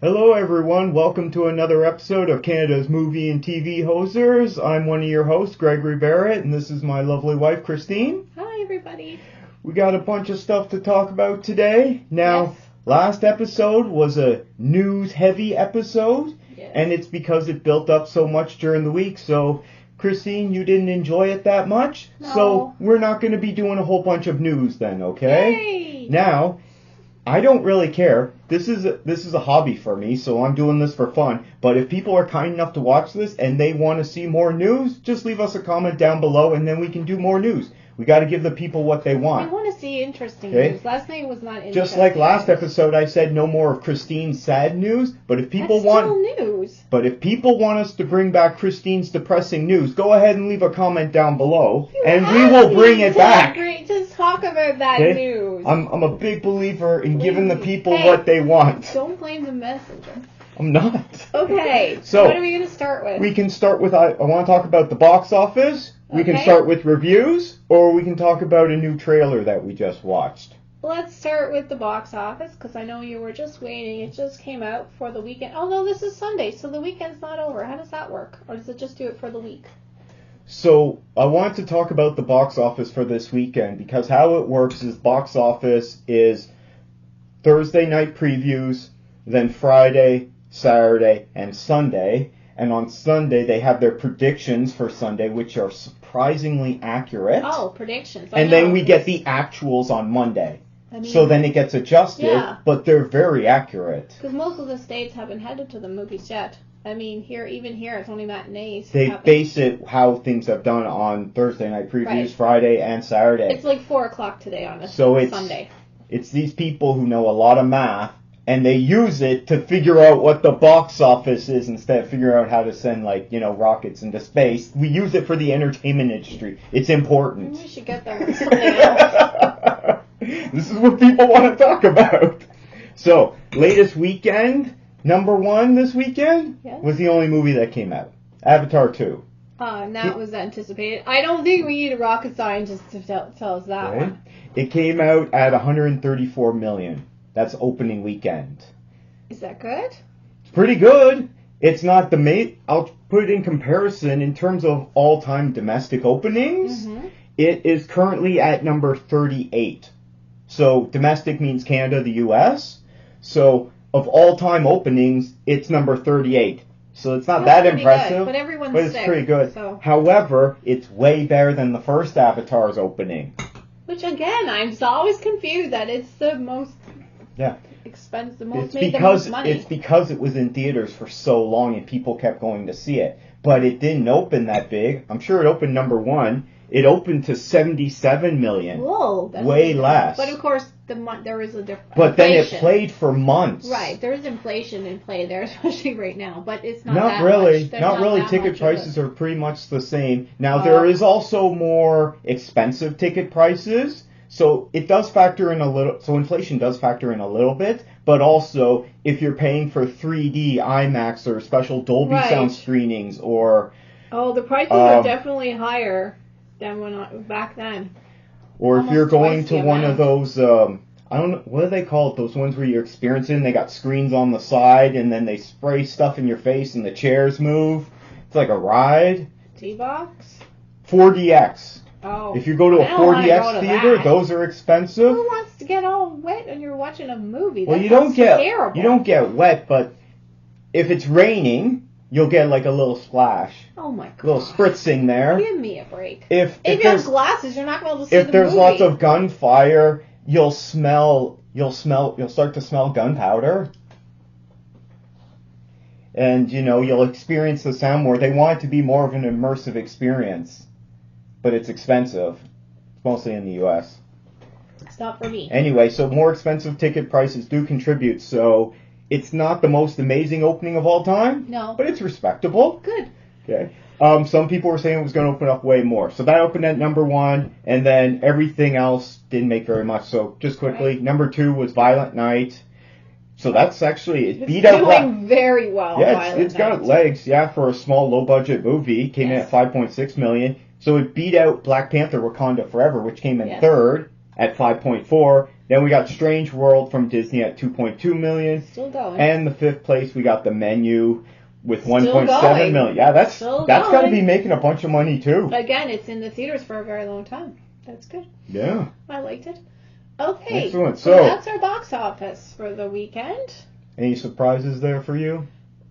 Hello everyone, welcome to another episode of Canada's Movie and TV Hosers. I'm one of your hosts, Gregory Barrett, and this is my lovely wife, Christine. Hi everybody. We got a bunch of stuff to talk about today. Now, Yes. Last episode was a news-heavy episode, Yes. and it's because it built up so much during the week, so Christine, you didn't enjoy it that much, No. so we're not going to be doing a whole bunch of news then, okay? Yay! Now, I don't really care. This is a hobby for me, so I'm doing this for fun. But if people are kind enough to watch this and they want to see more news, just leave us a comment down below and then we can do more news. We got to give the people what they I want. want to see interesting Okay. news. Last night was not interesting. Just like last episode, I said no more of Christine's sad news. But if people That's still news. But if people want us to bring back Christine's depressing news, go ahead and leave a comment down below, and we will bring it back. Just talk about that Okay? news. I'm a big believer in giving the people Hey. what they want. Don't blame the messenger. I'm not. Okay. So, what are we going to start with? We can start with, I want to talk about the box office, we can Okay. start with reviews, or we can talk about a new trailer that we just watched. Let's start with the box office, because I know you were just waiting. It just came out for the weekend. Oh, no, this is Sunday, so the weekend's not over. How does that work? Or does it just do it for the week? So, I want to talk about the box office for this weekend, because how it works is box office is Thursday night previews, then Friday, Saturday, and Sunday. And on Sunday, they have their predictions for Sunday, which are surprisingly accurate. Oh, predictions. And then we get the actuals on Monday. I mean, So then it gets adjusted, Yeah. but they're very accurate. because most of the states haven't headed to the movies yet. I mean, even here, it's only matinees. They happen. base it how things have done on Thursday night previews, Right. Friday, and Saturday. It's like 4 o'clock today on a So it's- Sunday. It's these people who know a lot of math, and they use it to figure out what the box office is instead of figuring out how to send, rockets into space. We use it for the entertainment industry. It's important. We should get them on something else. This is what people want to talk about. So, latest weekend, number one this weekend, Yes. was the only movie that came out. Avatar 2. And that was anticipated. I don't think we need a rocket scientist to tell us that Okay. one. It came out at 134 million. That's opening weekend. Is that good? It's pretty good. It's not the main. I'll put it in comparison in terms of all-time domestic openings. Mm-hmm. It is currently at number 38. So domestic means Canada, the U.S. So of all-time openings, it's number 38. So it's not that pretty impressive, good, but everyone's but it's sick, pretty good. so. However, it's way better than the first Avatar's opening. Which, again, I'm always confused that it's the most expensive, the most made the most money. It's because it was in theaters for so long and people kept going to see it. But it didn't open that big. I'm sure it opened number one. It opened to 77 million. Whoa, that's Way less. But of course, there is a difference. But then it played for months. Right, there is inflation in play there, especially right now. But it's not Not that really. much. There's Not really. that Ticket much of prices it. are pretty much the same. Now, Oh. there is also more expensive ticket prices. So it does factor in a little. So inflation does factor in a little bit. But also, if you're paying for 3D, IMAX, or special Dolby Right. sound screenings, or Oh, the prices are definitely higher than back then. or if Almost you're going twice to the one of amount. those, I don't know, what are they called? Those ones where you're experiencing, they got screens on the side and then they spray stuff in your face and the chairs move. It's like a ride. T-Box? 4DX. Oh. If you go to a I don't wanna 4DX go to theater, that. those are expensive. Who wants to get all wet when you're watching a movie? Well, That you don't sounds get terrible. you don't get wet, but if it's raining, you'll get like a little splash, Oh my a god. little spritzing there. Give me a break. If If you have there's glasses, you're not going to be able to see if the there's movie. lots of gunfire, you'll start to smell gunpowder. And you'll experience the sound more. They want it to be more of an immersive experience. But it's expensive. It's mostly in the US. It's not for me. Anyway, so more expensive ticket prices do contribute, so it's not the most amazing opening of all time. No. But it's respectable. Good. Okay. Some people were saying it was going to open up way more. So that opened at number one, and then everything else didn't make very much. So just quickly, Right. number two was Violent Night. So that's actually, it It's beat out doing very well. Yeah, Violent it's got Night. legs, yeah, for a small, low-budget movie. Came in Yes. at 5.6 million. So it beat out Black Panther Wakanda Forever, which came in Yes. third. at 5.4. Then we got Strange World from Disney at 2.2 million. Still going. And the 5th place, we got The Menu with Still 1.7 going. million. Yeah, that's Still got to going. be making a bunch of money too. Again, it's in the theaters for a very long time. That's good. Yeah. I liked it. Okay. Excellent. So So that's our box office for the weekend. any surprises there for you?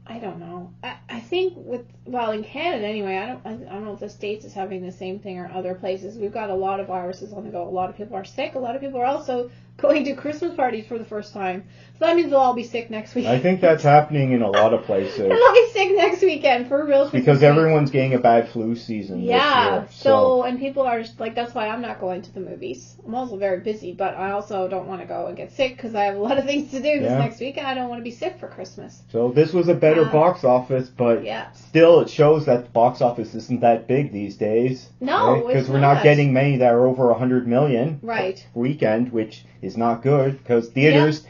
I don't know. I think in Canada anyway, I don't know if the States is having the same thing or other places. We've got a lot of viruses on the go. A lot of people are sick. A lot of people are also going to Christmas parties for the first time. So that means they'll all be sick next week. I think that's happening in a lot of places. They'll be sick next weekend for real. Because everyone's getting a bad flu season this year. So, and people are just like, that's why I'm not going to the movies. I'm also very busy, but I also don't want to go and get sick because I have a lot of things to do this next week and I don't want to be sick for Christmas. So this was a better box office, but still it shows that the box office isn't that big these days. No, because we're not getting many that are over 100 million right weekend, which is not good because theaters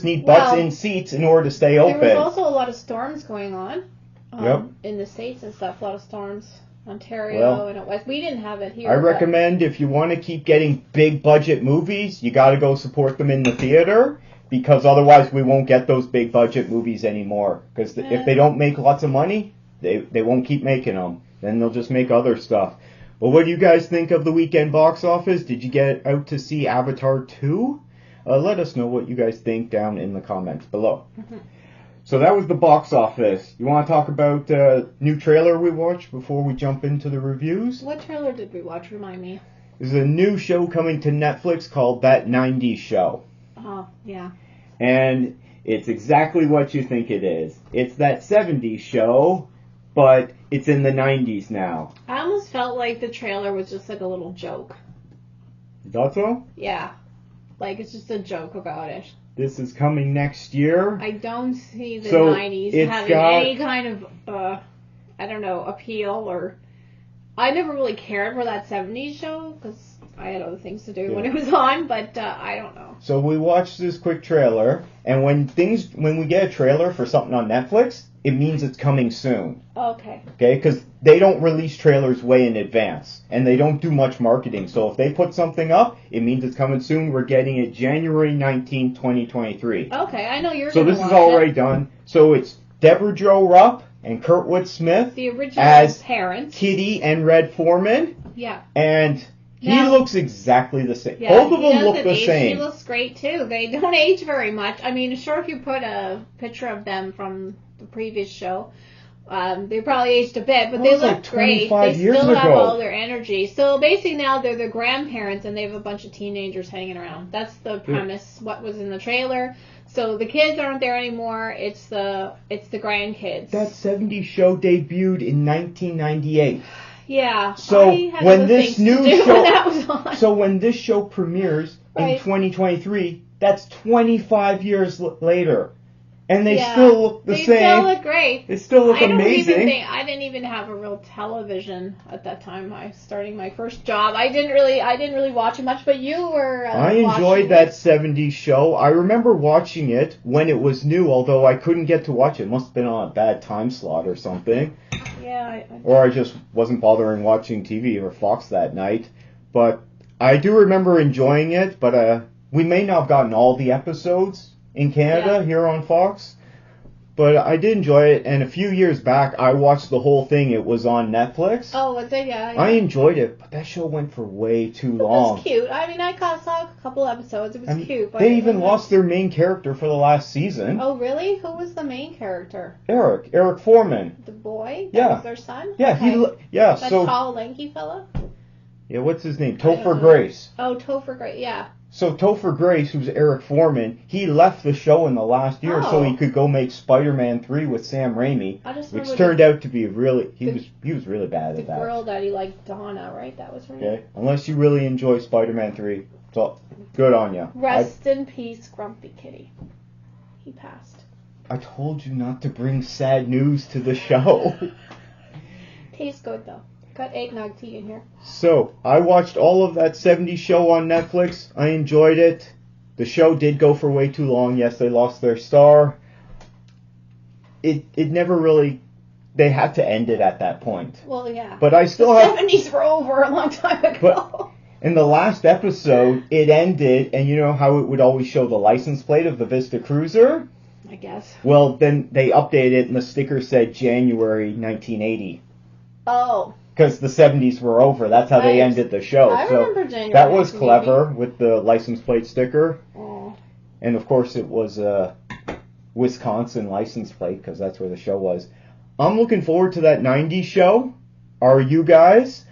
need butts in seats in order to stay open. There was also a lot of storms going on in the States and stuff. A lot of storms. Ontario and West. We didn't have it here. I recommend if you want to keep getting big budget movies, you got to go support them in the theater because otherwise we won't get those big budget movies anymore. Because if they don't make lots of money, they won't keep making them. Then they'll just make other stuff. But what do you guys think of the weekend box office? Did you get out to see Avatar 2? Let us know what you guys think down in the comments below. Mm-hmm. So that was the box office. You want to talk about new trailer we watched before we jump into the reviews? What trailer did we watch? Remind me. There's a new show coming to Netflix called That 90s Show. Oh, yeah. And it's exactly what you think it is. It's that 70s show, but it's in the 90s now. I almost felt like the trailer was just like a little joke. You thought so? Yeah. Like, it's just a joke about it. This is coming next year. I don't see the 90s having any kind of, I don't know, appeal or... I never really cared for that 70s show because I had other things to do when it was on, but I don't know. So we watched this quick trailer, and when we get a trailer for something on Netflix, it means it's coming soon. Okay. Okay, because they don't release trailers way in advance, and they don't do much marketing. So if they put something up, it means it's coming soon. We're getting it January 19, 2023. Okay, I know you're So this is already done. So it's Deborah Jo Rupp and Kurtwood Smith the original as parents, Kitty and Red Foreman. Yeah. And he looks exactly the same. Yeah, both of them look the same. She looks great too. They don't age very much. I mean, sure, if you put a picture of them from the previous show, they probably aged a bit, but they look like great. 25 They years still have ago. all their energy. So basically now they're the grandparents and they have a bunch of teenagers hanging around. That's the premise, what was in the trailer. So the kids aren't there anymore. It's the grandkids. That 70s show debuted in 1998. Yeah. So when this show premieres in 2023, that's 25 years later. And they still look the same. They still look great. They still look amazing. I didn't even have a real television at that time. I was starting my first job. I didn't really watch it much, but you were. I enjoyed that 70s show. I remember watching it when it was new, although I couldn't get to watch it. It must have been on a bad time slot or something. Yeah. Or I just wasn't bothering watching TV or Fox that night. But I do remember enjoying it, but we may not have gotten all the episodes in Canada here on Fox, but I did enjoy it. And a few years back, I watched the whole thing. It was on Netflix. Oh, was it? Yeah. I enjoyed it, but that show went for way too long. It was cute. I mean, I saw a couple episodes. It was cute. But they even lost their main character for the last season. Oh, really? Who was the main character? Eric Foreman. The boy? Yeah. That was their son? Yeah, okay. That tall, lanky fella? Yeah, what's his name? Topher Grace. Oh, Topher Grace, yeah. So Topher Grace, who's Eric Foreman, he left the show in the last year so he could go make Spider-Man 3 with Sam Raimi, which turned out to be he was really bad at that. The girl that he liked, Donna, right? That was her name. Okay, unless you really enjoy Spider-Man 3, so good on you. Rest in peace, Grumpy Kitty. He passed. I told you not to bring sad news to the show. Tastes good though. Got eggnog tea in here. So, I watched all of that 70s show on Netflix. I enjoyed it. The show did go for way too long. Yes, they lost their star. It never really... They had to end it at that point. Well, yeah. But I still the 70s were over a long time ago. in the last episode, it ended, and you know how it would always show the license plate of the Vista Cruiser? I guess. Well, then they updated it, and the sticker said January 1980. Oh. Because the 70s were over. That's how they ended the show. I remember January. That was clever with the license plate sticker. Oh. And of course it was a Wisconsin license plate because that's where the show was. I'm looking forward to that 90s show. Are you guys?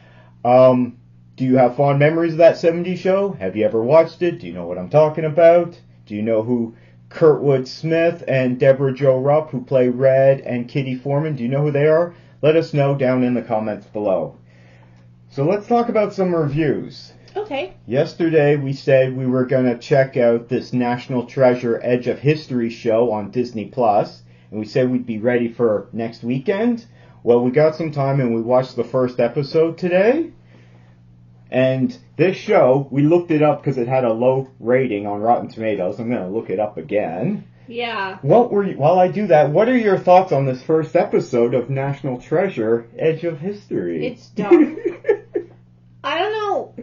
Do you have fond memories of that 70s show? Have you ever watched it? Do you know what I'm talking about? Do you know who Kurtwood Smith and Deborah Jo Rupp, who play Red, and Kitty Foreman, do you know who they are? Let us know down in the comments below. So let's talk about some reviews. Okay. Yesterday we said we were going to check out this National Treasure Edge of History show on Disney Plus, and we said we'd be ready for next weekend. Well, we got some time and we watched the first episode today. And this show, we looked it up because it had a low rating on Rotten Tomatoes. I'm going to look it up again. Yeah. While I do that, what are your thoughts on this first episode of National Treasure Edge of History? It's dumb. I don't know.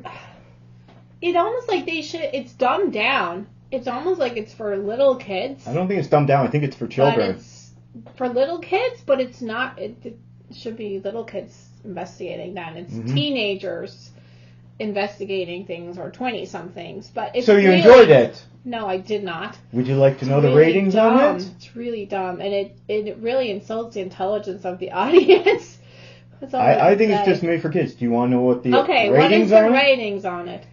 It almost like it's dumbed down. It's almost like it's for little kids. I don't think it's dumbed down. I think it's for children. But it's for little kids, but it's not. It should be little kids investigating that. It's teenagers investigating things, or 20-somethings. But it's so you enjoyed it? No, I did not. Would you like to know the really ratings dumb. on it? It's really dumb, and it really insults the intelligence of the audience. That's all I think it's just made for kids. Do you want to know what the what ratings is the ratings on it?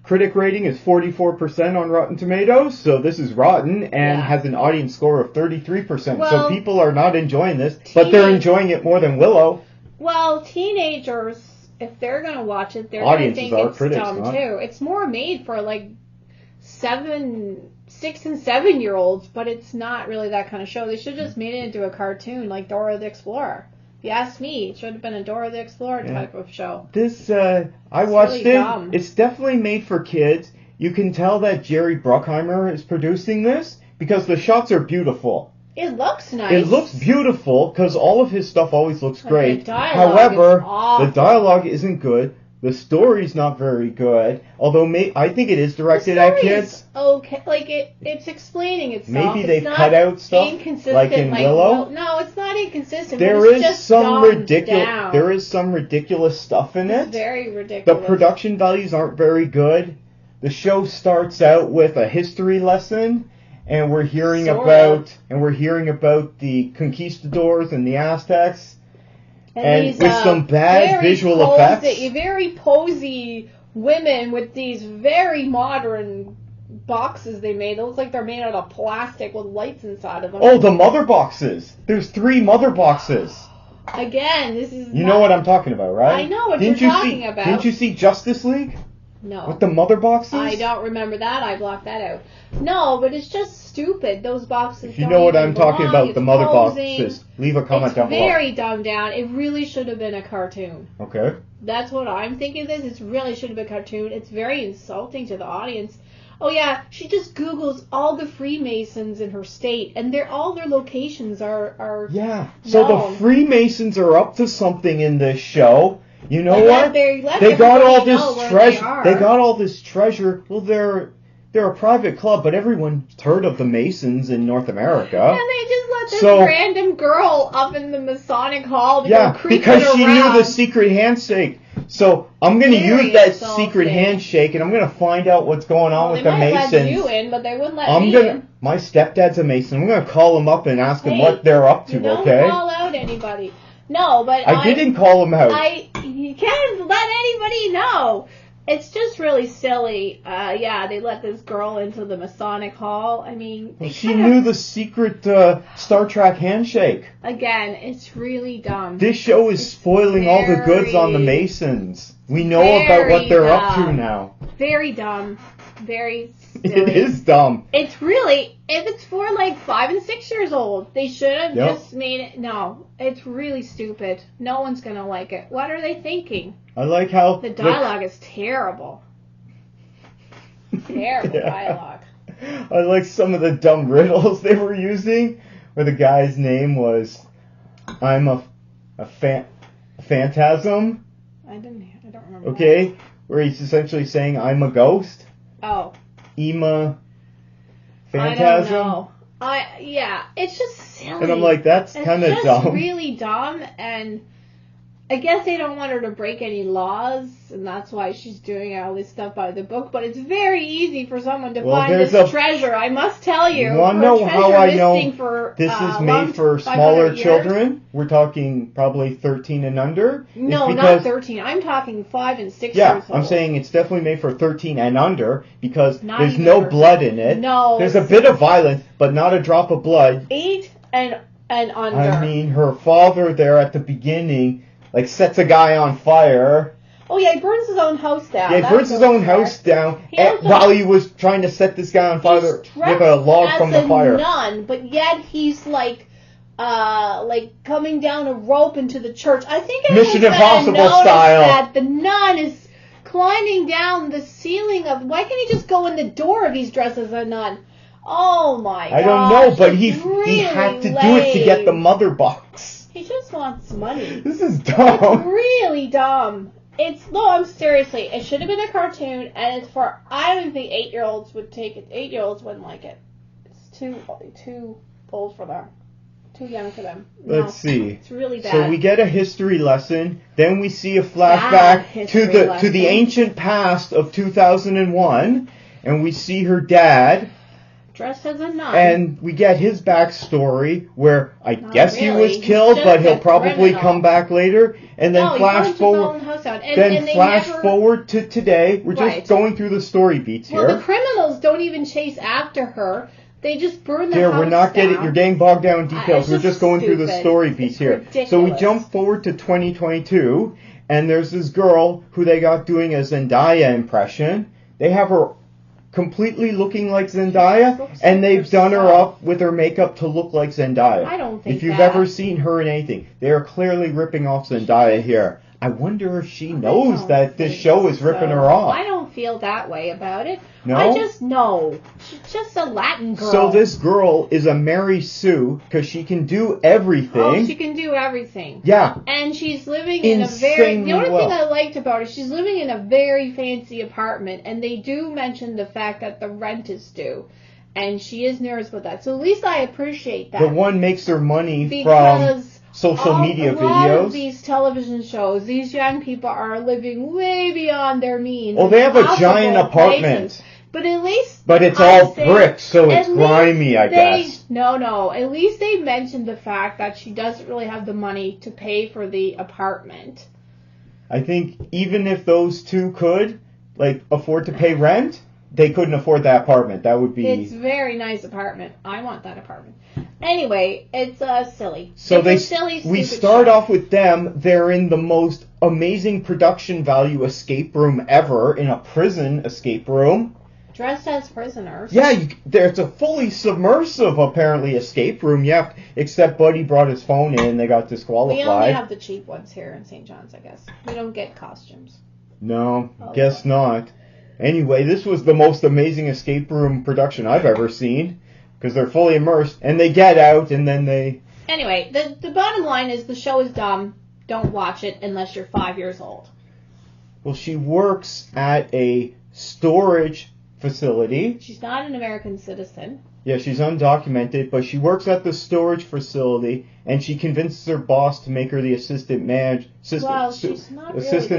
Critic rating is 44% on Rotten Tomatoes, so this is rotten, and has an audience score of 33%. Well, so people are not enjoying this, but they're enjoying it more than Willow. Well, teenagers, if they're going to watch it, they're going to think it's dumb too. It's more made for like 6 and 7 year olds, but it's not really that kind of show. They should have just made it into a cartoon like Dora the Explorer. If you ask me, it should have been a Dora the Explorer type of show. I watched really it. Dumb. It's definitely made for kids. You can tell that Jerry Bruckheimer is producing this because the shots are beautiful. It looks nice. It looks beautiful because all of his stuff always looks great. The dialogue However, is awful. the dialogue isn't good. The story's not very good. Although I think it is directed at kids. Okay, like it's explaining itself. Maybe they've cut out stuff like in Willow. No, it's not inconsistent. There it's is just some ridiculous. down. There is some ridiculous stuff in it. It's very ridiculous. The production values aren't very good. The show starts out with a history lesson, and we're hearing about the conquistadors and the Aztecs. And with some bad visual effects. Very posy women with these very modern boxes they made. It looks like they're made out of plastic with lights inside of them. Oh, the mother boxes. There's 3 mother boxes. Again, this is You know what I'm talking about, right? I know what you're talking about. Didn't you see Justice League? No. With the mother boxes? I don't remember that. I blocked that out. No, but it's just stupid. Those boxes If you know what I'm talking about, the mother boxes, leave a comment down below. It's very dumbed down. It really should have been a cartoon. Okay. That's what I'm thinking of this. It really should have been a cartoon. It's very insulting to the audience. Oh yeah, she just Googles all the Freemasons in her state, and all their locations are Yeah. So known. the Freemasons are up to something in this show. You know what? They got all this treasure. They got all this treasure. Well, they're a private club, but everyone's heard of the Masons in North America. And they just let this random girl up in the Masonic Hall go creeping because she around. knew the secret handshake. So I'm going to use that secret handshake, and I'm going to find out what's going on with the Masons. They might let you in, but they wouldn't let me in. My stepdad's a Mason. I'm going to call him up and ask him what they're up to. Don't okay? call out anybody. No, but I didn't call him out. You can't let anybody know. It's just really silly. They let this girl into the Masonic Hall. I mean, she knew the secret Star Trek handshake. Again, it's really dumb. This show is spoiling all the goods on the Masons. We know about what they're up to now. Very dumb. Very silly. It is dumb. It's really, if it's for like 5 and 6 years old, they should have just made it. No, it's really stupid. No one's going to like it. What are they thinking? I like how the dialogue is terrible. Terrible dialogue. I like some of the dumb riddles they were using, where the guy's name was, I'm a phantasm. I don't remember. Okay, where he's essentially saying, I'm a ghost. Oh. Ema Phantasm. I don't know. Yeah, it's just silly. And I'm like, that's kind of dumb. It's really dumb, and I guess they don't want her to break any laws, and that's why she's doing all this stuff by the book. But it's very easy for someone to find this treasure. I must tell you. You want to know how I know for, this is made for smaller children? We're talking probably 13 and under. No, not 13. I'm talking 5 and 6 years old. Yeah, I'm saying it's definitely made for 13 and under because there's no blood in it. No. There's a bit of violence, but not a drop of blood. 8 and under. I mean, her father there at the beginning, like, sets a guy on fire. Oh, yeah, he burns his own house down. Yeah, he burns his own house down while he was trying to set this guy on fire with a log from the fire. He's a nun, but yet he's like coming down a rope into the church. I think Mission Impossible style. That the nun is climbing down the ceiling of. Why can't he just go in the door if he's dressed as a nun? Oh my god! I don't know, but he had to do it to get the mother box. He just wants money. This is dumb. It's really dumb. I'm seriously. It should have been a cartoon, and it's for. I don't even think 8-year-olds would take it. 8-year-olds wouldn't like it. It's too old for them. Too young for them. Let's see. It's really bad. So we get a history lesson. Then we see a flashback to the ancient past of 2001, and we see her dad. Dressed as a nun. And we get his backstory where I guess he was killed, but he'll probably come back later. And then flash forward. Forward to today. We're just going through the story beats here. Well, the criminals don't even chase after her. They just burn the house we're not down. You're getting bogged down in details. We're just going through the story beats here. Ridiculous. So we jump forward to 2022, and there's this girl who they got doing a Zendaya impression. They have her completely looking like Zendaya, and they've done her up with her makeup to look like Zendaya. I don't think if you've ever seen her in anything, they are clearly ripping off Zendaya here. I wonder if she knows that this show is ripping her off. I don't feel that way about it. No? I just know. She's just a Latin girl. So this girl is a Mary Sue because she can do everything. Oh, she can do everything. Yeah. And she's living in a very... The only thing I liked about her, she's living in a very fancy apartment, and they do mention the fact that the rent is due. And she is nervous about that. So at least I appreciate that. The one makes her money from social media videos. A lot of these television shows, these young people are living way beyond their means. Oh, they have a giant apartment. But at least... But it's all brick, so it's grimy, I guess. No. At least they mentioned the fact that she doesn't really have the money to pay for the apartment. I think even if those two could, afford to pay rent, they couldn't afford that apartment. That would be... It's a very nice apartment. I want that apartment. Anyway, it's silly. So we start off with them. They're in the most amazing production value escape room ever, in a prison escape room. Dressed as prisoners. Yeah, it's a fully submersive, apparently, escape room. Yeah, except Buddy brought his phone in and they got disqualified. We only have the cheap ones here in St. John's, I guess. We don't get costumes. No, guess not. Anyway, this was the most amazing escape room production I've ever seen, because they're fully immersed, and they get out, and then they... Anyway, the bottom line is the show is dumb. Don't watch it unless you're 5 years old. Well, she works at a storage facility. She's not an American citizen. Yeah, she's undocumented, but she works at the storage facility, and she convinces her boss to make her the assistant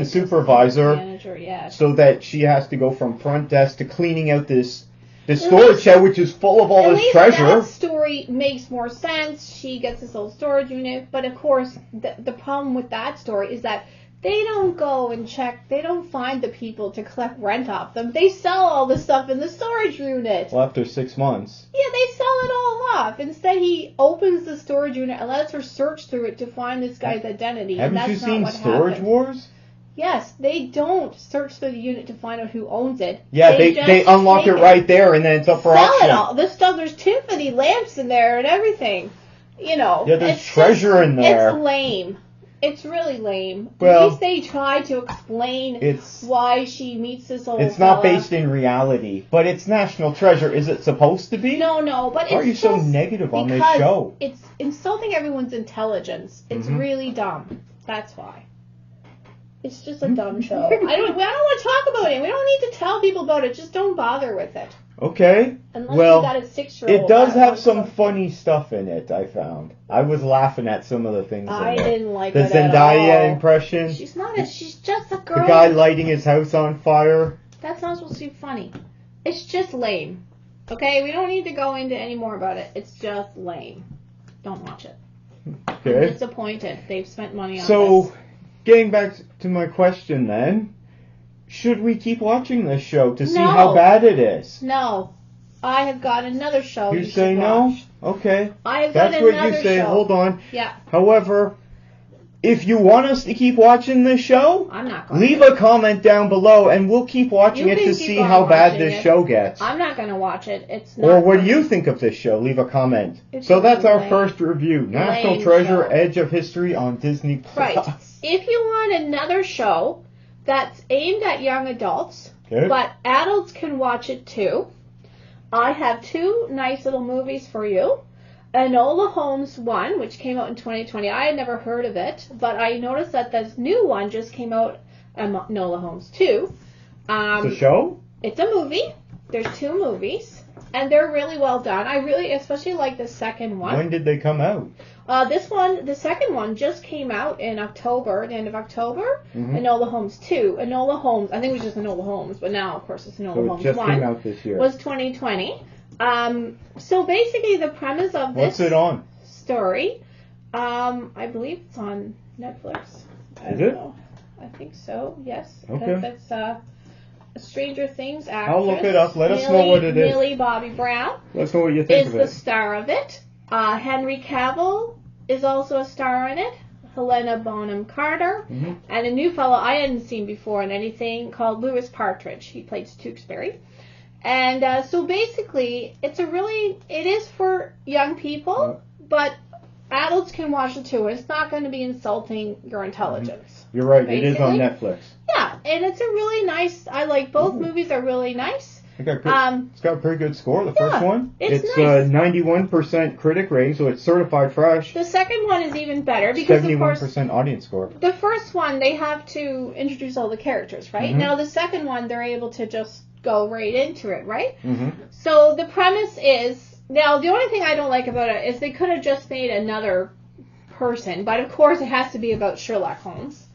supervisor, manager, so that she has to go from front desk to cleaning out this storage shed, which is full of all this treasure. That story makes more sense. She gets this old storage unit, but of course, the problem with that story is that they don't go and check. They don't find the people to collect rent off them. They sell all the stuff in the storage unit. Well, after 6 months. Yeah, they sell it all off. Instead, he opens the storage unit and lets her search through it to find this guy's identity. Haven't you seen Storage Wars? Yes, they don't search through the unit to find out who owns it. Yeah, they unlock it right there, and then it's up for auction. Sell it all. This stuff, there's Tiffany lamps in there and everything. Yeah, there's treasure in there. It's lame. It's really lame. Well, at least they try to explain why she meets this old It's not based in reality, but it's national treasure. Is it supposed to be? No, but why are you so negative on this show? It's insulting everyone's intelligence. It's really dumb. That's why. It's just a dumb show. I don't want to talk about it. We don't need to tell people about it. Just don't bother with it. Okay. Unless well, you got a 6-year-old. It does have some funny stuff in it, I found. I was laughing at some of the things I in it. didn't like the it at Zendaya all. impression. She's just a girl. The guy lighting his house on fire. That's not supposed to be funny. It's just lame. Okay? We don't need to go into any more about it. It's just lame. Don't watch it. Okay. I'm disappointed. They've spent money on this. So, getting back to my question then, should we keep watching this show to see how bad it is? No. I have got another show you say should no? watch. Okay. I have got That's another what you say. show. Hold on. Yeah. However, if you want us to keep watching this show, I'm not going leave to. a comment down below and we'll keep watching You it can to keep see on how bad watching this it. show gets. I'm not going to watch it. It's not. Or what do funny. you think of this show? Leave a comment. It's So that's our lame. first review. National Lame Treasure, show. Edge of History on Disney+. Right. If you want another show that's aimed at young adults, Okay. but adults can watch it too, I have 2 nice little movies for you. Enola Holmes 1, which came out in 2020. I had never heard of it, but I noticed that this new one just came out, Enola Holmes 2. It's a show? It's a movie. There's 2 movies, and they're really well done. I really especially like the second one. When did they come out? The second one just came out in October, the end of October. Mm-hmm. Enola Holmes 2. Enola Holmes, I think it was just Enola Holmes, but now, of course, it's Enola So it Holmes just 1. came out this year. Was 2020. So basically the premise of this What's it on? story, I believe it's on Netflix. Is it? Know. I think so, yes. Okay. Because it's a Stranger Things actress. I'll look it up. Let us know what it is. Millie Bobby Brown Let us know what you think is of the it. star of it. Henry Cavill is also a star in it. Helena Bonham Carter. Mm-hmm. And a new fellow I hadn't seen before in anything called Louis Partridge. He played Tewksbury. And so basically, it is for young people, but adults can watch it too. It's not going to be insulting your intelligence. You're right, basically. it is on Netflix. Yeah, and it's a really nice, I like both movies are really nice. It's got a pretty good score, the first one. It's a nice. 91% critic rating, so it's certified fresh. The second one is even better because, 71% of course, audience score. the first one, they have to introduce all the characters, right? Mm-hmm. Now, the second one, they're able to just go right into it, right? Mm-hmm. So the premise is, now, the only thing I don't like about it is they could have just made another person, but of course it has to be about Sherlock Holmes.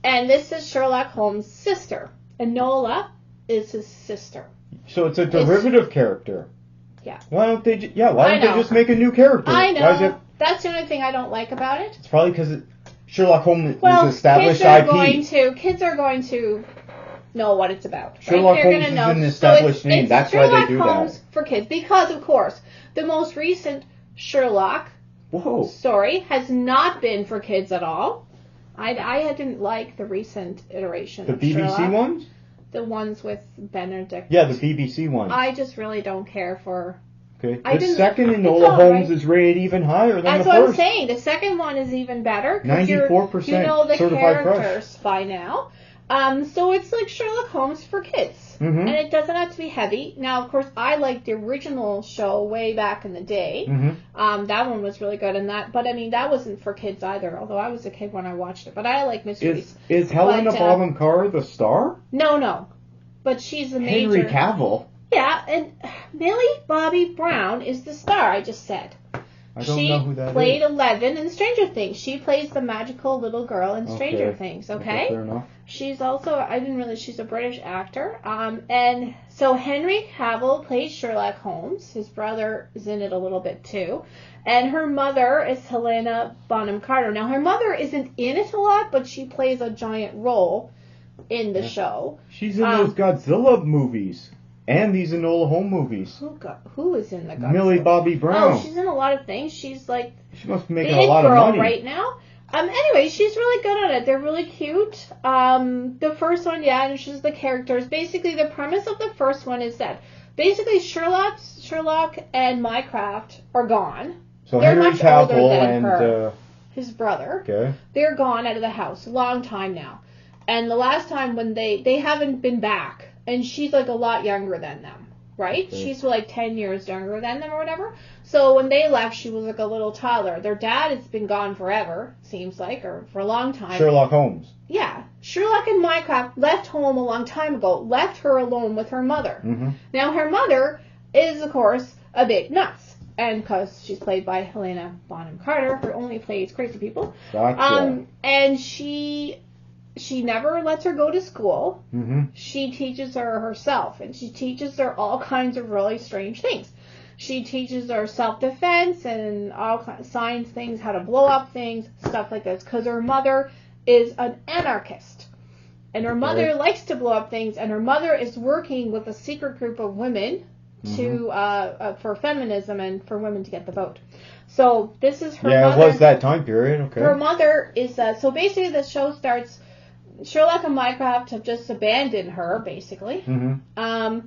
And this is Sherlock Holmes' sister. Enola is his sister. So it's a derivative character. Yeah. Why don't they just make a new character? I Why is know. it, That's the only thing I don't like about it. it's probably because Sherlock Holmes Well, is established kids are going to know what it's about. Right? Sherlock They're Holmes gonna is know. an established So name. it's That's why they Sherlock do Holmes that. for kids because, of course, the most recent Sherlock Whoa. story has not been for kids at all. I didn't like the recent iteration The of BBC Sherlock. ones? The ones with Benedict. Yeah, the BBC ones. I just really don't care for... Okay. I The didn't- second it's Enola all Holmes right. is rated even higher than That's the what I'm first. saying. The second one is even better. 94% You know the certified fresh. characters by now. So it's like Sherlock Holmes for kids. Mm-hmm. And it doesn't have to be heavy. Now, of course, I liked the original show way back in the day. Mm-hmm. That one was really good. But I mean, that wasn't for kids either, although I was a kid when I watched it. But I like mysteries. Is Helena Bonham Carter the star? No. But she's the major. Henry Cavill. Yeah, and Millie Bobby Brown is the star, I just said. I don't know who that is. She played 11 in Stranger Things. She plays the magical little girl in Stranger Things, okay? Fair enough. She's also, I didn't realize she's a British actor. And so Henry Cavill plays Sherlock Holmes. His brother is in it a little bit too. And her mother is Helena Bonham Carter. Now, her mother isn't in it a lot, but she plays a giant role in the show. She's in those Godzilla movies. And these Enola Holmes movies. Who is in the Godzilla? Millie Bobby Brown. Oh, she's in a lot of things. She's like She must be making big a lot girl of money. right now. Anyway, she's really good at it. They're really cute. The first one, yeah, and she's the characters. Basically, the premise of the first one is that basically Sherlock and Mycroft are gone. So They're Henry much older Cavill than and her. His brother. Okay. They're gone out of the house a long time now. And the last time when they haven't been back, and she's like a lot younger than them. right? Okay. She's like 10 years younger than them or whatever. So when they left, she was like a little toddler. Their dad has been gone forever, seems like, or for a long time. Sherlock Holmes. Yeah. Sherlock and Mycroft left home a long time ago, left her alone with her mother. Mm-hmm. Now, her mother is, of course, a bit nuts. And because she's played by Helena Bonham Carter, who only plays crazy people. Gotcha. And she never lets her go to school. Mm-hmm. She teaches her herself, and she teaches her all kinds of really strange things. She teaches her self-defense and all kinds of science things, how to blow up things, stuff like this, because her mother is an anarchist. And her mother likes to blow up things, and her mother is working with a secret group of women to for feminism and for women to get the vote. So this is her mother. Yeah, it was that time period. Okay. Her mother is, so basically the show starts, Sherlock and Mycroft have just abandoned her, basically. Mm-hmm.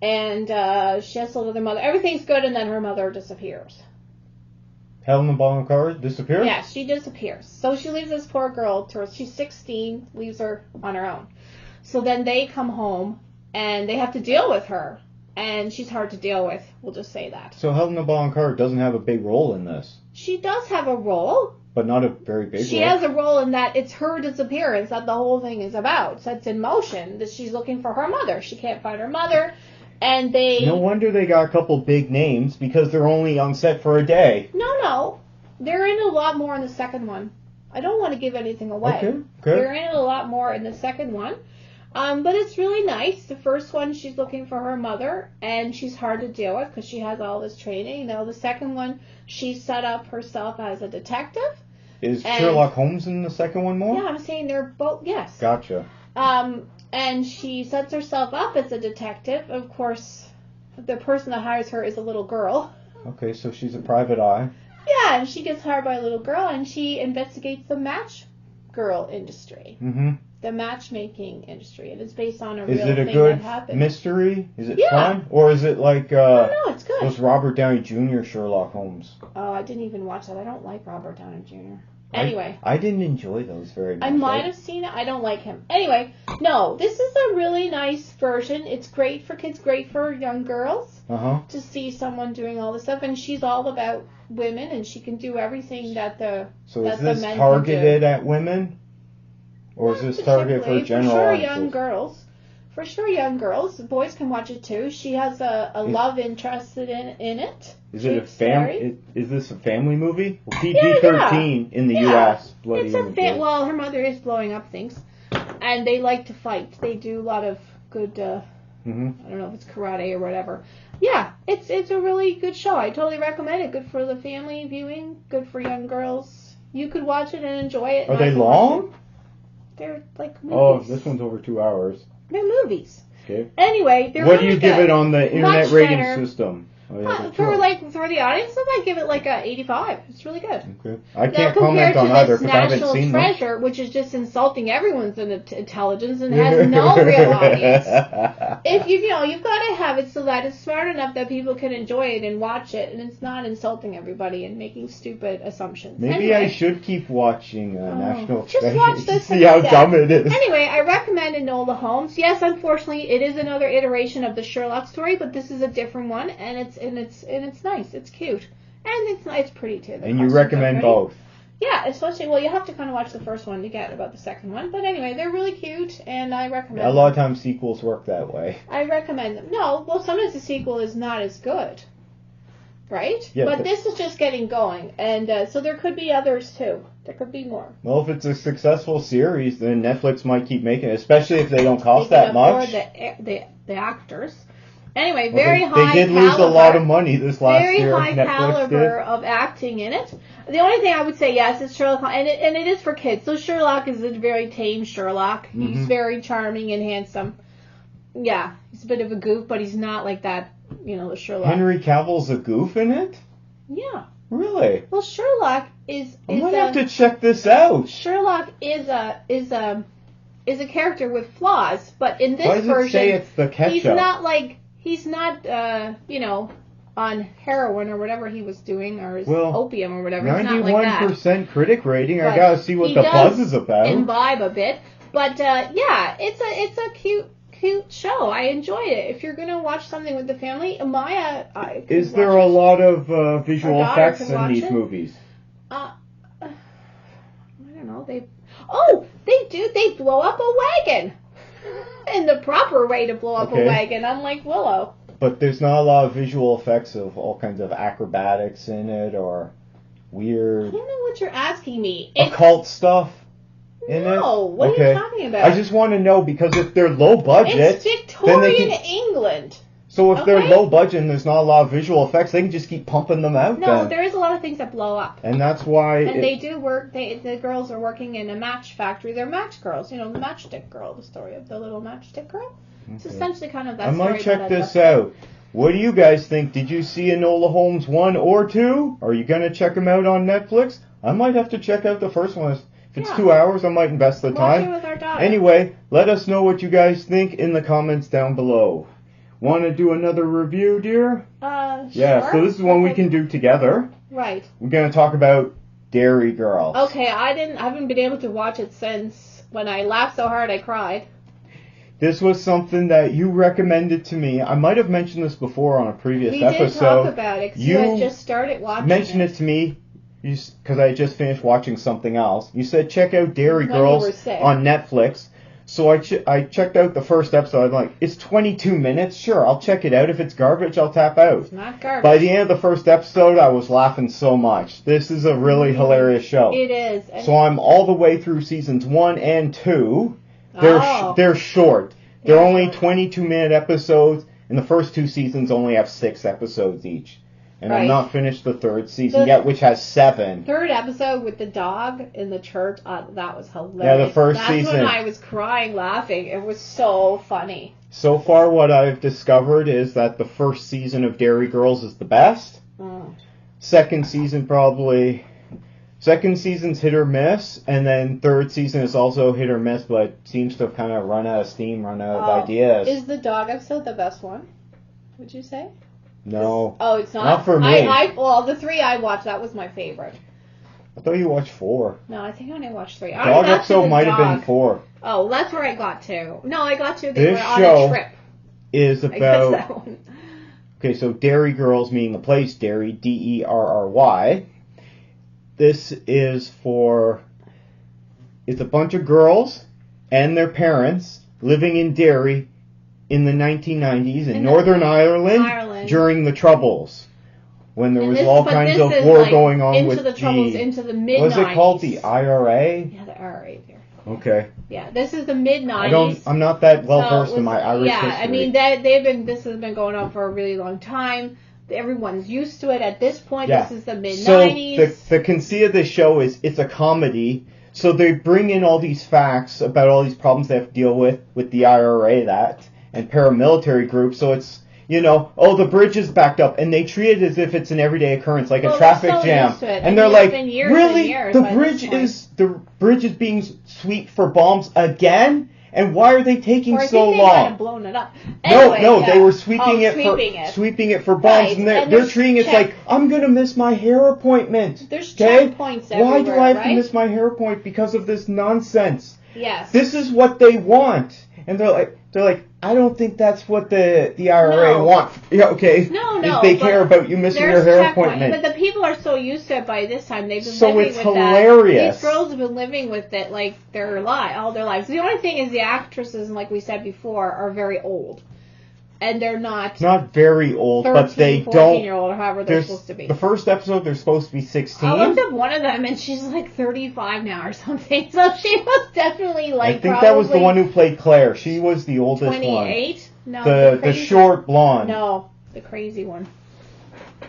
And she has to live with her mother. Everything's good, and then her mother disappears. Helena Bonham Carter disappeared? Yeah, she disappears. So she leaves this poor girl, she's 16, leaves her on her own. So then they come home, and they have to deal with her. And she's hard to deal with, we'll just say that. So Helena Bonham Carter doesn't have a big role in this. She does have a role. But not a very big She role. has a role in that it's her disappearance that the whole thing is about. Sets in motion that she's looking for her mother. She can't find her mother. And they... No wonder they got a couple big names, because they're only on set for a day. No. They're in a lot more in the second one. I don't want to give anything away. Okay. They're in a lot more in the second one. But it's really nice. The first one, she's looking for her mother, and she's hard to deal with because she has all this training. You know, the second one, she set up herself as a detective. Is Sherlock Holmes in the second one more? Yeah, I'm saying they're both, yes. Gotcha. And she sets herself up as a detective. Of course, the person that hires her is a little girl. Okay, so she's a private eye. Yeah, and she gets hired by a little girl, and she investigates the match girl industry. Mm-hmm. The matchmaking industry. And it's based on a Is real it a thing good that happened. mystery? Is it Yeah. fun? Or is it like No, it's good. those Robert Downey Jr. Sherlock Holmes? Oh, I didn't even watch that. I don't like Robert Downey Jr. Anyway. I didn't enjoy those very much. I might have seen it. I don't like him. Anyway, no, this is a really nice version. It's great for kids, great for young girls to see someone doing all this stuff. And she's all about women, and she can do everything that the So that is the this men targeted can do. at women? Or is Not this targeted for particularly. general For sure, audiences? young girls. For sure, young girls. Boys can watch it too. She has a love interest in it. Is it a It's scary. family? Is this a family movie? Well, PG-13 in the U.S. Bloody It's a images. well, her mother is blowing up things, and they like to fight. They do a lot of good. I don't know if it's karate or whatever. Yeah, it's a really good show. I totally recommend it. Good for the family viewing. Good for young girls. You could watch it and enjoy it. Are they long? They're like Oh, movies. this one's over 2 hours. They're movies. Okay. Anyway, they're What do really you give good. it on the internet Much rating better. system? Oh, yeah, that's For right. for the audience, I might give it like a 85. It's really good. Okay. I Now, can't compared comment on to either this because I haven't National seen them. Treasure, which is just insulting everyone's intelligence and has no real audience. If you've got to have it so that it's smart enough that people can enjoy it and watch it, and it's not insulting everybody and making stupid assumptions. Maybe Anyway, I should keep watching National just Treasure watch to this see how instead. dumb it is. Anyway, I recommend Enola Holmes. Yes, unfortunately, it is another iteration of the Sherlock story, but this is a different one, and it's nice. It's cute, and it's pretty too. The And you costumes are recommend pretty. both? Yeah, especially you have to kind of watch the first one to get about the second one. But anyway, they're really cute, and I recommend. A lot of times sequels work that way. I recommend them. No, well, sometimes the sequel is not as good, right? Yeah, but this is just getting going, and so there could be others too. There could be more. Well, if it's a successful series, then Netflix might keep making it, especially if they don't cost They that can afford much. the actors. Anyway, Well, very high They did caliber. lose a lot of money this last Very year. high Netflix caliber did. of acting in it. The only thing I would say, yes, is Sherlock, and it is for kids. So Sherlock is a very tame Sherlock. He's very charming and handsome. Yeah, he's a bit of a goof, but he's not like that, the Sherlock. Henry Cavill's a goof in it? Yeah. Really? Well, Sherlock is I might have to check this out. Sherlock is a character with flaws, but in this Why does it version, say it's the ketchup? he's not on heroin or whatever he was doing, or his opium or whatever. It's not like that. 91% critic rating. I But gotta see what he the does buzz is about. Imbibe a bit, but yeah, it's a cute cute show. I enjoyed it. If you're gonna watch something with the family, Maya, is there a lot of visual Our daughter effects can in watch these it. movies? I don't know. They do. They blow up a wagon. In the proper way to blow up a wagon, unlike Willow. But there's not a lot of visual effects of all kinds of acrobatics in it or weird. I don't know what you're asking me. Occult stuff in it? No, what are you talking about? I just want to know because if they're low budget, it's Victorian England. So if they're low budget and there's not a lot of visual effects, they can just keep pumping them out. No, there is a lot of things that blow up. And that's why... And they do work, the girls are working in a match factory. They're match girls. You know, the matchstick girl, the story of the little matchstick girl. It's essentially kind of that story. I might check this out. What do you guys think? Did you see Enola Holmes 1 or 2? Are you going to check them out on Netflix? I might have to check out the first one. If it's 2 hours, I might invest the time. Watch it with our daughter. Anyway, let us know what you guys think in the comments down below. Want to do another review, dear? Yeah, sure. so this is one we can do together. Right. We're going to talk about Derry Girls. Okay, I haven't been able to watch it since when I laughed so hard I cried. This was something that you recommended to me. I might have mentioned this before on a previous episode. We did talk about it because you had just started watching mentioned it to me because I had just finished watching something else. You said check out Derry Girls on Netflix. So I checked out the first episode. I'm like, it's 22 minutes. Sure, I'll check it out. If it's garbage, I'll tap out. It's not garbage. By the end of the first episode, I was laughing so much. This is a really hilarious show. It is. So I'm all the way through seasons 1 and 2. They're short. They're only 22-minute episodes, and the first 2 seasons only have 6 episodes each. And I'm not finished the third season yet, which has 7. Third episode with the dog in the church, that was hilarious. Yeah, the first season. That's when I was crying laughing. It was so funny. So far, what I've discovered is that the first season of Derry Girls is the best. Second season's hit or miss, and then third season is also hit or miss, but seems to have kind of run out of steam, run out of ideas. Is the dog episode the best one? Would you say? No. Oh, it's not? Not for me. Well, the 3 I watched, that was my favorite. I thought you watched 4. No, I think I only watched 3. Dog episode might have been 4. Oh, that's where I got to. No, I got to. They were on show a trip. Is about... I guess that one. Okay, so Derry Girls, meaning the place Derry, Derry. This is it's a bunch of girls and their parents living in Derry in the 1990s in Northern Ireland during the Troubles, when there was all kinds of war going on with the Troubles into the mid-90s. What's it called? The IRA? Yeah, the IRA there. Okay. Yeah, this is the mid-90s. I'm not that well versed in my Irish history. Yeah, I mean this has been going on for a really long time. Everyone's used to it at this point. Yeah. This is the mid-90s. So the conceit of this show is it's a comedy. So they bring in all these facts about all these problems they have to deal with the IRA and paramilitary groups. So it's, the bridge is backed up. And they treat it as if it's an everyday occurrence, like a traffic jam. And they're like, really? The bridge is being swept for bombs again? And why are they taking so long? They might have blown it up. Anyway, they were sweeping it for bombs, and they're treating it like, I'm gonna miss my hair appointment. There's checkpoints everywhere. Why do I have to miss my hair appointment because of this nonsense? Yes. This is what they want, and they're like, I don't think that's what the IRA want. Yeah, okay. No. If they care about you missing your hair appointment. But the people are so used to it by this time. They've been living with hilarious. These girls have been living with it like all their lives. The only thing is the actresses, like we said before, are very old. And they're not very old, 13, but they 14-year-old or however they're supposed to be. The first episode, they're supposed to be 16. I looked up one of them, and she's like 35 now or something. So she was definitely like I think that was the one who played Claire. She was the oldest 28? one. No, the short blonde. No, the crazy one.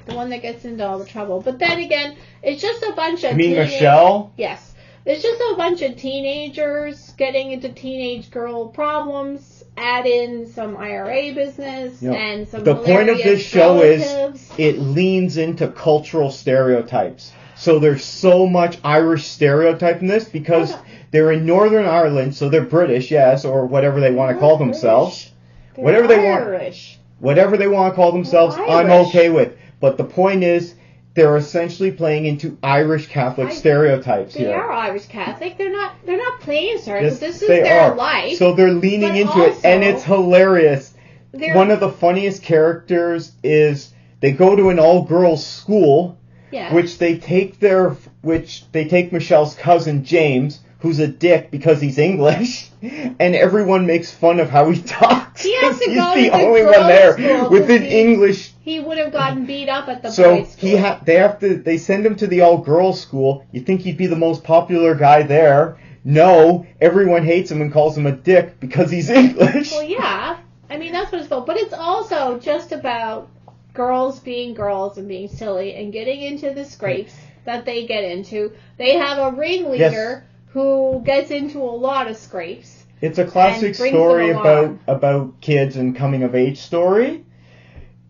The one that gets into all the trouble. But then again, it's just a bunch of You mean Michelle? Yes. It's just a bunch of teenagers getting into teenage girl problems, add in some IRA business, and some The point of this show relatives. is it leans into cultural stereotypes. So there's so much Irish stereotype in this because they're in Northern Ireland, so they're British, yes, or whatever they want to call themselves. Whatever they want to call themselves, I'm okay with. But the point is, they're essentially playing into Irish Catholic stereotypes They here. are Irish Catholic. They're not playing stereotypes. Yes, This is they their are. life. So they're leaning into it, and it's hilarious. One of the funniest characters is they go to an all-girls school, which they take Michelle's cousin James, who's a dick because he's English, and everyone makes fun of how he talks. He has to he's go the to only girls' one there school with an English. He would have gotten beat up at the boys' school. They send him to the all-girls school. You think he'd be the most popular guy there? No, everyone hates him and calls him a dick because he's English. Well, yeah. I mean, that's what it's called. But it's also just about girls being girls and being silly and getting into the scrapes that they get into. They have a ringleader who gets into a lot of scrapes. It's a classic story about kids and coming of age story.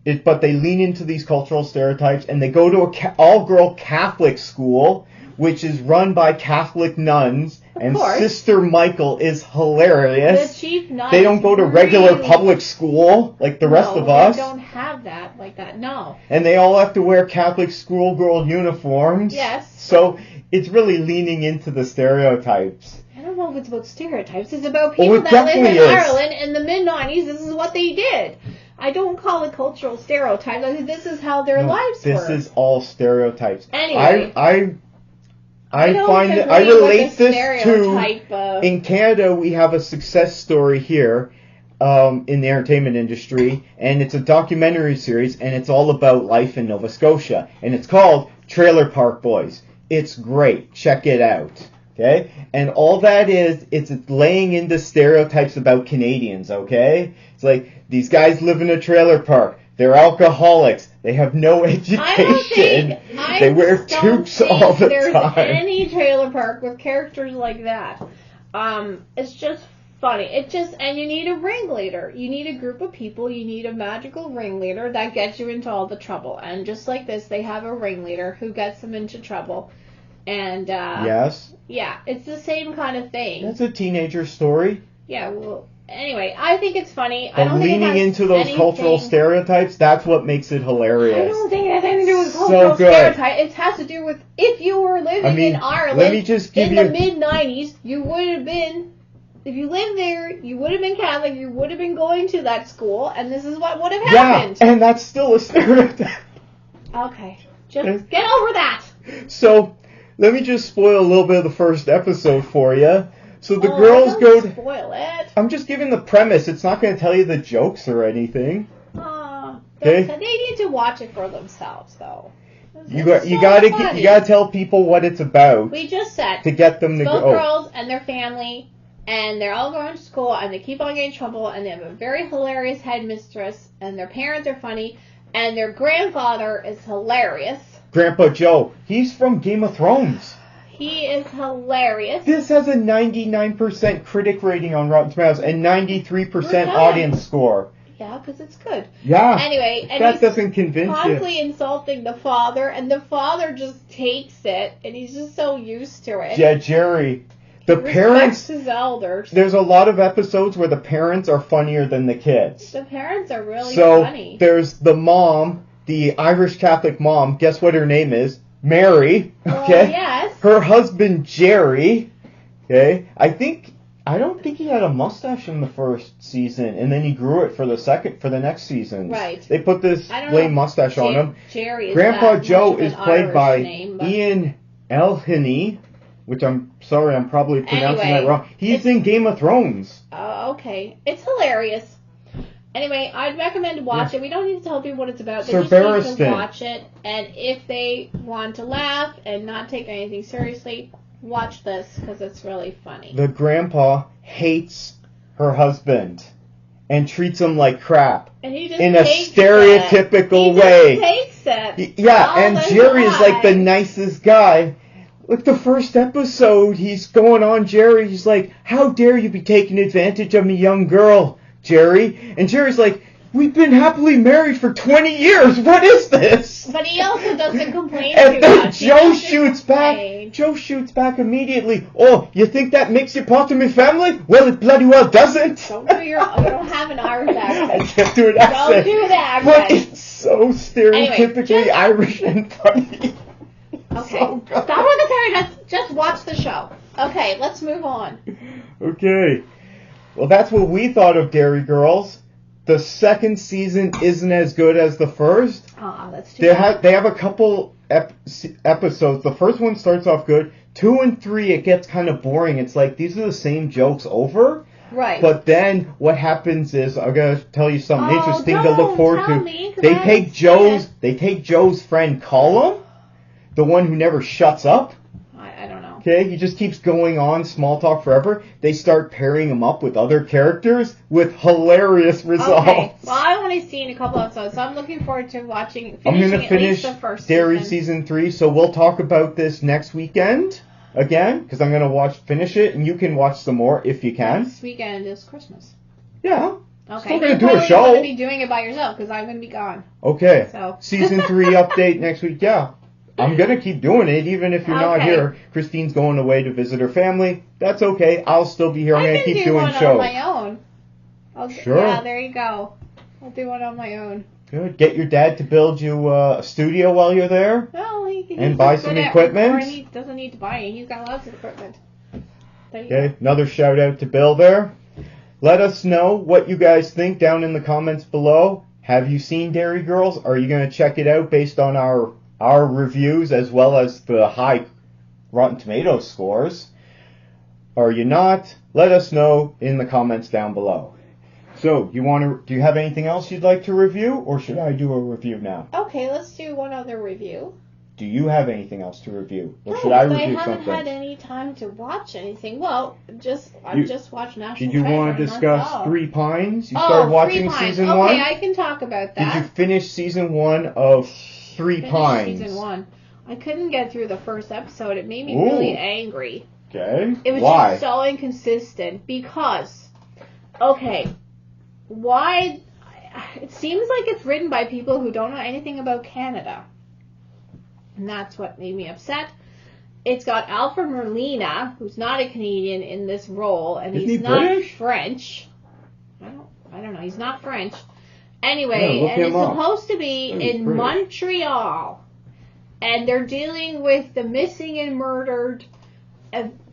But they lean into these cultural stereotypes, and they go to an all-girl Catholic school, which is run by Catholic nuns. And Sister Michael is hilarious. The chief nun. They don't go to regular public school like the rest of us. They don't have that like that. No. And they all have to wear Catholic schoolgirl uniforms. Yes. So it's really leaning into the stereotypes. I don't know if it's about stereotypes. It's about people that live in Ireland in the mid-90s. This is what they did. I don't call it cultural stereotypes. I mean, this is how their lives were. This is all stereotypes. Anyway. I relate this to, in Canada, we have a success story here in the entertainment industry, and it's a documentary series, and it's all about life in Nova Scotia, and it's called Trailer Park Boys. It's great. Check it out. Okay? And all that is, it's laying into stereotypes about Canadians, okay? It's like, these guys live in a trailer park. They're alcoholics. They have no education. They wear toques all the time. There's any trailer park with characters like that. It's just funny. And you need a ringleader. You need a group of people. You need a magical ringleader that gets you into all the trouble. And just like this, they have a ringleader who gets them into trouble. And yes. Yeah, it's the same kind of thing. That's a teenager story. Yeah, well, anyway, I think it's funny. But I don't leaning think it has into those cultural stereotypes, that's what makes it hilarious. I don't think it has anything to do with cultural stereotypes. It has to do with if you were living in Ireland in the mid-90s, you would have been, if you lived there, you would have been Catholic, you would have been going to that school, and this is what would have happened. Yeah, and that's still a stereotype. Okay, just get over that. So, let me just spoil a little bit of the first episode for you. So the girls go to... spoil it. I'm just giving the premise. It's not going to tell you the jokes or anything. They need to watch it for themselves, though. You gotta tell people what it's about. We just said to get them to go. Both girls and their family, and they're all going to school, and they keep on getting in trouble, and they have a very hilarious headmistress, and their parents are funny, and their grandfather is hilarious. Grandpa Joe, he's from Game of Thrones. He is hilarious. This has a 99% critic rating on Rotten Tomatoes and 93% audience score. Yeah, because it's good. Yeah. Anyway, and that doesn't convince you. Constantly insulting the father, and the father just takes it, and he's just so used to it. Yeah, Jerry. The parents. His elders. There's a lot of episodes where the parents are funnier than the kids. The parents are really funny. So there's the mom, the Irish Catholic mom. Guess what her name is? Mary. Okay. Yes. Her husband Jerry. Okay. I don't think he had a mustache in the first season, and then he grew it for the next seasons. Right. They put this lame mustache on him. Jerry is Grandpa Joe is played by name, Ian Elhenny, which I'm sorry, I'm probably pronouncing that wrong. He's in Game of Thrones. Oh, okay. It's hilarious. Anyway, I'd recommend to watch it. We don't need to tell people what it's about. They just need to watch it. And if they want to laugh and not take anything seriously, watch this because it's really funny. The grandpa hates her husband and treats him like crap. And he just in a stereotypical way. He just takes it. Yeah, and Jerry is like the nicest guy. Look, the first episode, he's going on Jerry. He's like, how dare you be taking advantage of a young girl, Jerry? And Jerry's like, we've been happily married for 20 years. What is this? But he also doesn't complain And too then much. Joe shoots back. Joe shoots back immediately. Oh, you think that makes you part of my family? Well, it bloody well doesn't. You don't have an Irish accent. I can't do an accent. Don't do the accent. But it's so stereotypically Irish and funny. Okay. So Stop on the carriage. Just watch the show. Okay, let's move on. Okay. Well, that's what we thought of Derry Girls. The second season isn't as good as the first. That's too bad. They have a couple episodes. The first one starts off good. 2 and 3, it gets kind of boring. It's like these are the same jokes over. Right. But then what happens is, I'm gonna tell you something interesting to look forward to. They take Joe's friend Colum, the one who never shuts up. I don't know. Okay, he just keeps going on small talk forever. They start pairing him up with other characters with hilarious results. Okay. Well, I've only seen a couple episodes, so I'm looking forward to finishing I'm going to finish the first Derry season 3, so we'll talk about this next weekend again, because I'm going to finish it, and you can watch some more if you can. This weekend is Christmas. Yeah. Okay. Still going to do a You're show. going to be doing it by yourself, because I'm going to be gone. Okay. So. Season 3 update next week. Yeah. I'm going to keep doing it, even if you're not here. Christine's going away to visit her family. That's okay. I'll still be here. I'm going to keep doing shows. on my own. Sure. Yeah, there you go. I'll do one on my own. Good. Get your dad to build you a studio while you're there. Well, and buy some equipment. Or he doesn't need to buy it. He's got lots of equipment. Okay. Another shout out to Bill there. Let us know what you guys think down in the comments below. Have you seen Derry Girls? Are you going to check it out based on our reviews as well as the high Rotten Tomatoes scores? Are you not? Let us know in the comments down below. So, do you have anything else you'd like to review, or should I do a review now? Okay, let's do one other review. Do you have anything else to review, or should I review something? I haven't had any time to watch anything. Well, I've just watched National Treasure. Did you want to discuss Three Pines? You started watching season 1? Okay, I can talk about that. Did you finish season 1 of Three Pines? Season 1. I couldn't get through the first episode. It made me really angry. Okay. It was just so inconsistent because, why? It seems like it's written by people who don't know anything about Canada. And that's what made me upset. It's got Alfred Molina, who's not a Canadian, in this role, and he's not British? French. I don't know. He's not French. Anyway, and it's supposed to be in British. Montreal, and they're dealing with the missing and murdered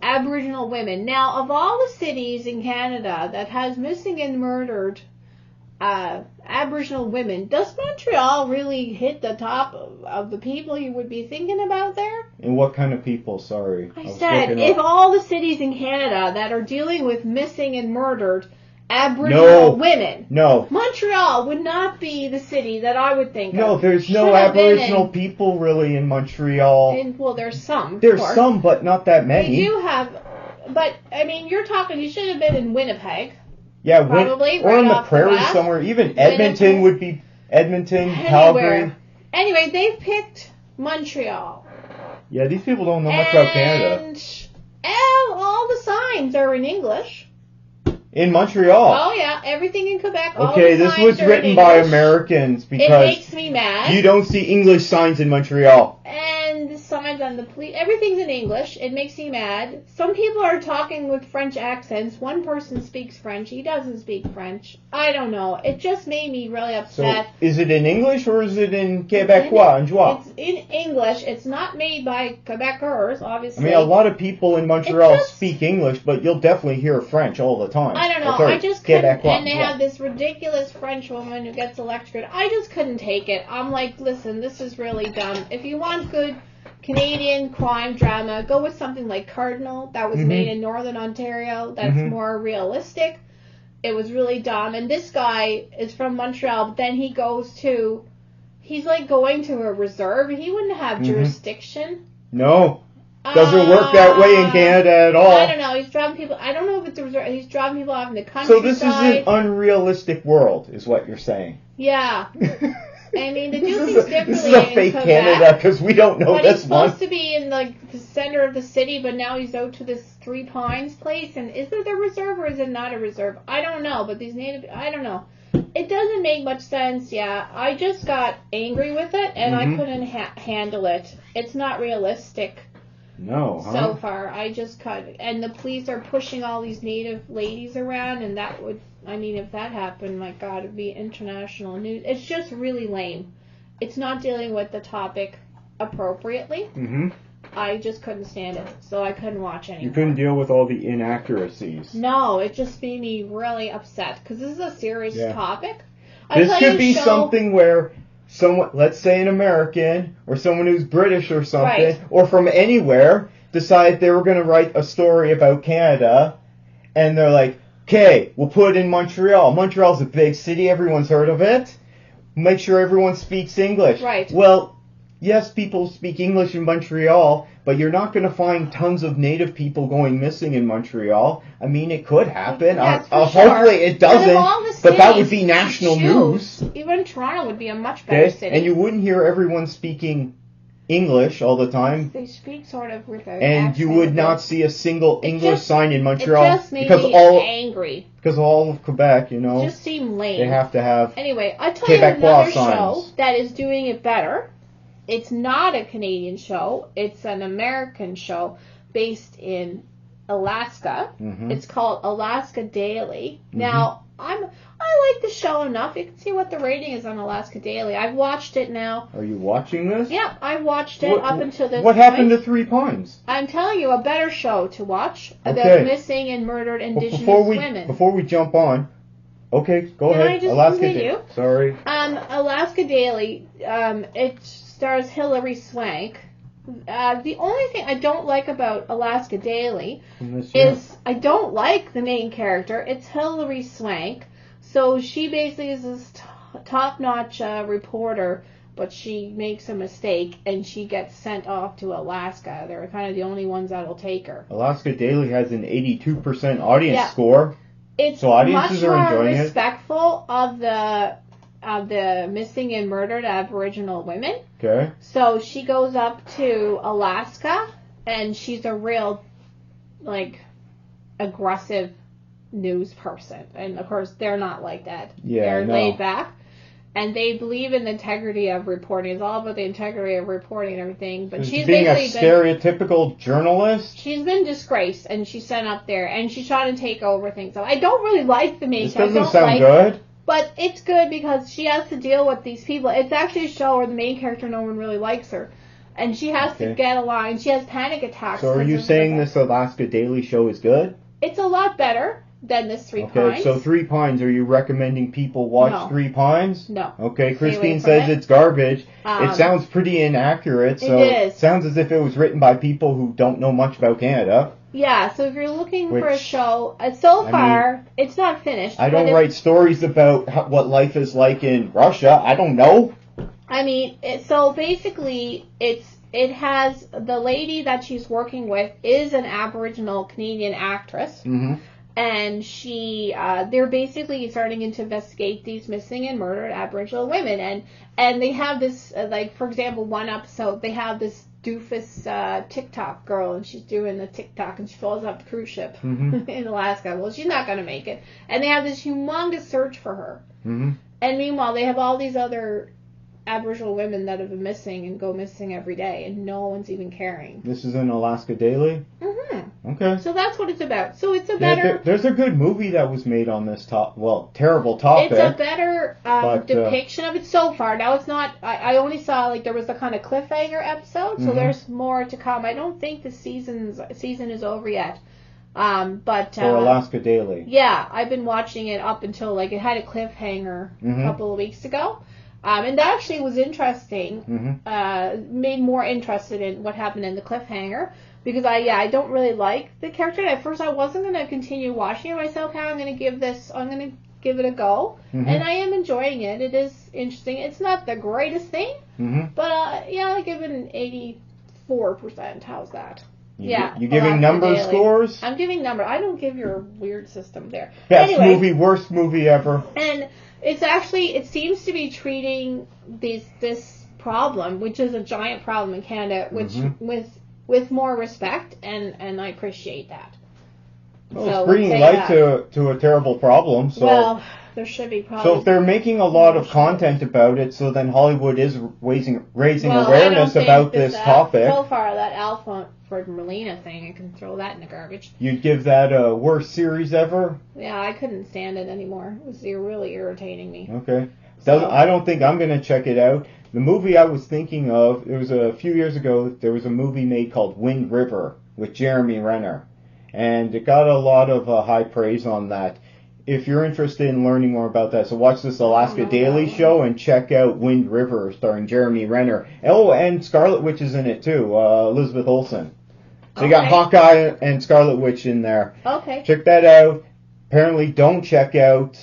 Aboriginal women. Now, of all the cities in Canada that has missing and murdered Aboriginal women, does Montreal really hit the top of the people you would be thinking about there? And what kind of people? Sorry. I said, if all the cities in Canada that are dealing with missing and murdered Aboriginal women, Montreal would not be the city that I would think of. No, there's no Aboriginal people really in Montreal. Well, there's some. There's some, but not that many. They do have, but I mean, you should have been in Winnipeg. Yeah, probably, or in the prairies somewhere. Even Edmonton would be Calgary. Anyway, they've picked Montreal. Yeah, these people don't know much about Canada. And all the signs are in English. In Montreal. Oh yeah, everything in Quebec. Okay, this was written by Americans because it makes me mad. You don't see English signs in Montreal. And the signs on the police, everything's in English. It makes me mad. Some people are talking with French accents. One person speaks French. He doesn't speak French. I don't know. It just made me really upset. So, is it in English or is it in Quebecois and Joie? It's in English. It's not made by Quebecers, obviously. I mean, a lot of people in Montreal speak English, but you'll definitely hear French all the time. I don't know. I just couldn't. And they have this ridiculous French woman who gets electrocuted. I just couldn't take it. I'm like, listen, this is really dumb. If you want good Canadian crime drama, go with something like Cardinal that was made in Northern Ontario. That's more realistic. It was really dumb. And this guy is from Montreal, but then he's like going to a reserve. He wouldn't have jurisdiction. No. Doesn't work that way in Canada at all. I don't know. He's driving people. I don't know if it's a reserve. He's driving people out in the countryside. So this is an unrealistic world, is what you're saying. Yeah. I mean, they do things differently. This is a fake Canada because we don't know this one. He's supposed to be in the center of the city, but now he's out to this Three Pines place. And is it a reserve or is it not a reserve? I don't know. But these native, I don't know. It doesn't make much sense, yeah. I just got angry with it, and I couldn't handle it. It's not realistic. No, huh? So far, I just cut. And the police are pushing all these native ladies around, and that would, I mean, if that happened, my God, it'd be international news. It's just really lame. It's not dealing with the topic appropriately. I just couldn't stand it, so I couldn't watch anymore. You couldn't deal with all the inaccuracies. No, it just made me really upset, because this is a serious topic. This could be something where someone, let's say an American, or someone who's British or something, or from anywhere, decide they were going to write a story about Canada, and they're like, okay, we'll put it in Montreal. Montreal's a big city, everyone's heard of it. Make sure everyone speaks English. Right. Well, yes, people speak English in Montreal, but you're not going to find tons of native people going missing in Montreal. I mean, it could happen. Yes, hopefully it doesn't, but that would be national news. Even Toronto would be a much better city. And you wouldn't hear everyone speaking English all the time. They speak sort of with a and you would not see a single English sign in Montreal. It just made me angry. Because all of Quebec, It just seemed lame. They have to have Anyway, I'll tell you another show that is doing it better. It's not a Canadian show. It's an American show based in Alaska. It's called Alaska Daily. Now, I like the show enough. You can see what the rating is on Alaska Daily. I've watched it now. Are you watching this? Yeah, I watched it up until this What happened to Three Pines? I'm telling you, a better show to watch about missing and murdered Indigenous women. Before we jump on, okay, go ahead. I just Alaska continue? Sorry. Alaska Daily, it stars Hilary Swank. The only thing I don't like about Alaska Daily is I don't like the main character. It's Hilary Swank. So she basically is this top-notch reporter, but she makes a mistake and she gets sent off to Alaska. They're kind of the only ones that'll take her. Alaska Daily has an 82% audience score. So audiences are enjoying it. It's much more respectful of the missing and murdered Aboriginal women. Okay. So she goes up to Alaska, and she's a real, aggressive news person. And, of course, they're not like that. Yeah, they're laid back. And they believe in the integrity of reporting. It's all about the integrity of reporting and everything. But she's being a stereotypical journalist. She's been disgraced, and she's sent up there, and she's trying to take over things. So I don't really like the main character. This doesn't sound good. But it's good because she has to deal with these people. It's actually a show where the main character, no one really likes her. And she has to get along. She has panic attacks. So are you saying this Alaska Daily show is good? It's a lot better than this Three Pines. Okay, so Three Pines, are you recommending people watch Three Pines? No. Okay, Christine says it's garbage. It sounds pretty inaccurate. So it sounds as if it was written by people who don't know much about Canada. Yeah, so if you're looking for a show, so far, it's not finished. I don't write stories about what life is like in Russia. I don't know. I mean, so basically, it has, the lady that she's working with is an Aboriginal Canadian actress. And they're basically starting to investigate these missing and murdered Aboriginal women. And they have this, for example, one episode, they have this doofus TikTok girl, and she's doing the TikTok, and she falls off the cruise ship in Alaska. Well, she's not going to make it. And they have this humongous search for her. And meanwhile, they have all these other Aboriginal women that have been missing and go missing every day, and no one's even caring. This is in Alaska Daily? Okay. So that's what it's about. So it's a better... There's a good movie that was made on this terrible topic. It's a better depiction of it so far. Now it's not... I only saw, there was a kind of cliffhanger episode, so there's more to come. I don't think the season is over yet. For Alaska Daily. Yeah, I've been watching it up until, it had a cliffhanger a couple of weeks ago. And that actually was interesting. Made more interested in what happened in the cliffhanger. Because I don't really like the character. At first I wasn't going to continue watching it myself. I'm going to give it a go. And I am enjoying it. It is interesting. It's not the greatest thing. But I give it an 84%. How's that? You giving number scores? I'm giving number. I don't give your weird system there. Best movie, worst movie ever. And it's actually, it seems to be treating this problem, which is a giant problem in Canada, which with more respect, and I appreciate that. Well, So it's bringing light to a terrible problem. So. Well, there should be probably. So if they're making a lot of content about it, so then Hollywood is raising awareness about this topic. So far, that Alfred Molina thing, I can throw that in the garbage. You'd give that a worst series ever? Yeah, I couldn't stand it anymore. It was really irritating me. Okay. I don't think I'm going to check it out. The movie I was thinking of, it was a few years ago, there was a movie made called Wind River with Jeremy Renner. And it got a lot of high praise on that. If you're interested in learning more about that, so watch this Alaska Daily Show and check out Wind River starring Jeremy Renner. Oh, and Scarlet Witch is in it too, Elizabeth Olsen. So you got Hawkeye and Scarlet Witch in there. Okay. Check that out. Apparently don't check out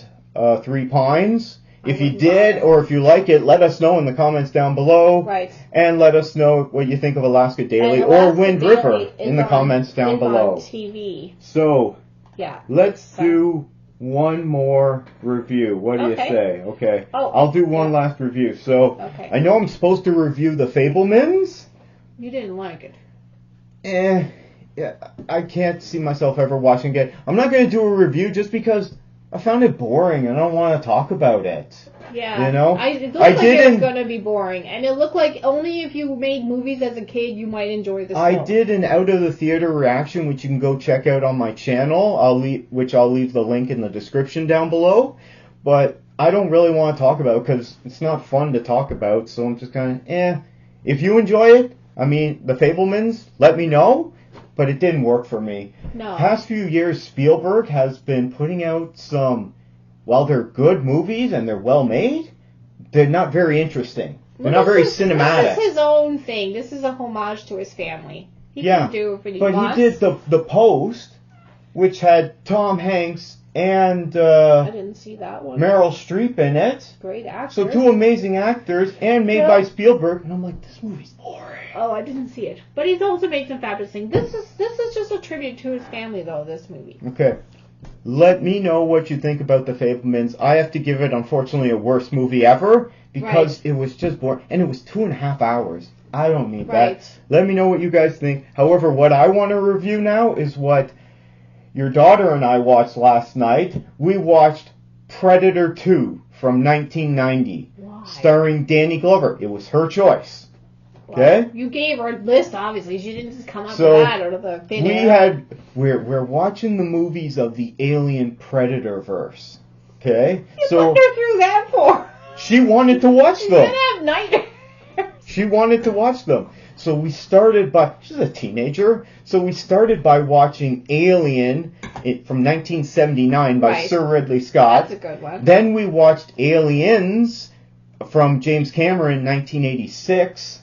Three Pines. If you did, or if you like it, let us know in the comments down below. Right. And let us know what you think of Alaska Daily or Wind River in the comments down below. On TV. So, yeah. Let's do one more review. What do you say? Okay. I'll do one last review. So, I know I'm supposed to review The Fabelmans. You didn't like it. Yeah, I can't see myself ever watching it. I'm not going to do a review just because I found it boring and I don't want to talk about it. Yeah. You know? It looked like it was going to be boring. And it looked like only if you made movies as a kid you might enjoy this film. I did an out-of-the-theater reaction, which you can go check out on my channel, which I'll leave the link in the description down below. But I don't really want to talk about it because it's not fun to talk about. So I'm just kind of, If you enjoy it, I mean, The Fabelmans, let me know. But it didn't work for me. No. Past few years, Spielberg has been putting out some, while they're good movies and they're well made, they're not very interesting. They're not very cinematic. This is his own thing. This is a homage to his family. He can do it for you. But he did the Post, which had Tom Hanks and I didn't see that one. Meryl Streep in it. Great actors. So two amazing actors and made by Spielberg. And I'm like, this movie's boring. Oh, I didn't see it. But he's also made some fabulous things. This is just a tribute to his family, though, this movie. Okay. Let me know what you think about The Fabelmans. I have to give it, unfortunately, a worst movie ever because it was just boring. And it was 2.5 hours. I don't need that. Let me know what you guys think. However, what I want to review now is what your daughter and I watched last night. We watched Predator 2 from 1990, starring Danny Glover. It was her choice. Okay? Well, you gave her a list, obviously. She didn't just come up with that out of the thin air. We're watching the movies of the Alien Predator verse. Okay? You put her through that for? She wanted to watch them. She's gonna have nightmares. She wanted to watch them. So we started by, she's a teenager, so we started by watching Alien from 1979 by Sir Ridley Scott. That's a good one. Then we watched Aliens from James Cameron, 1986.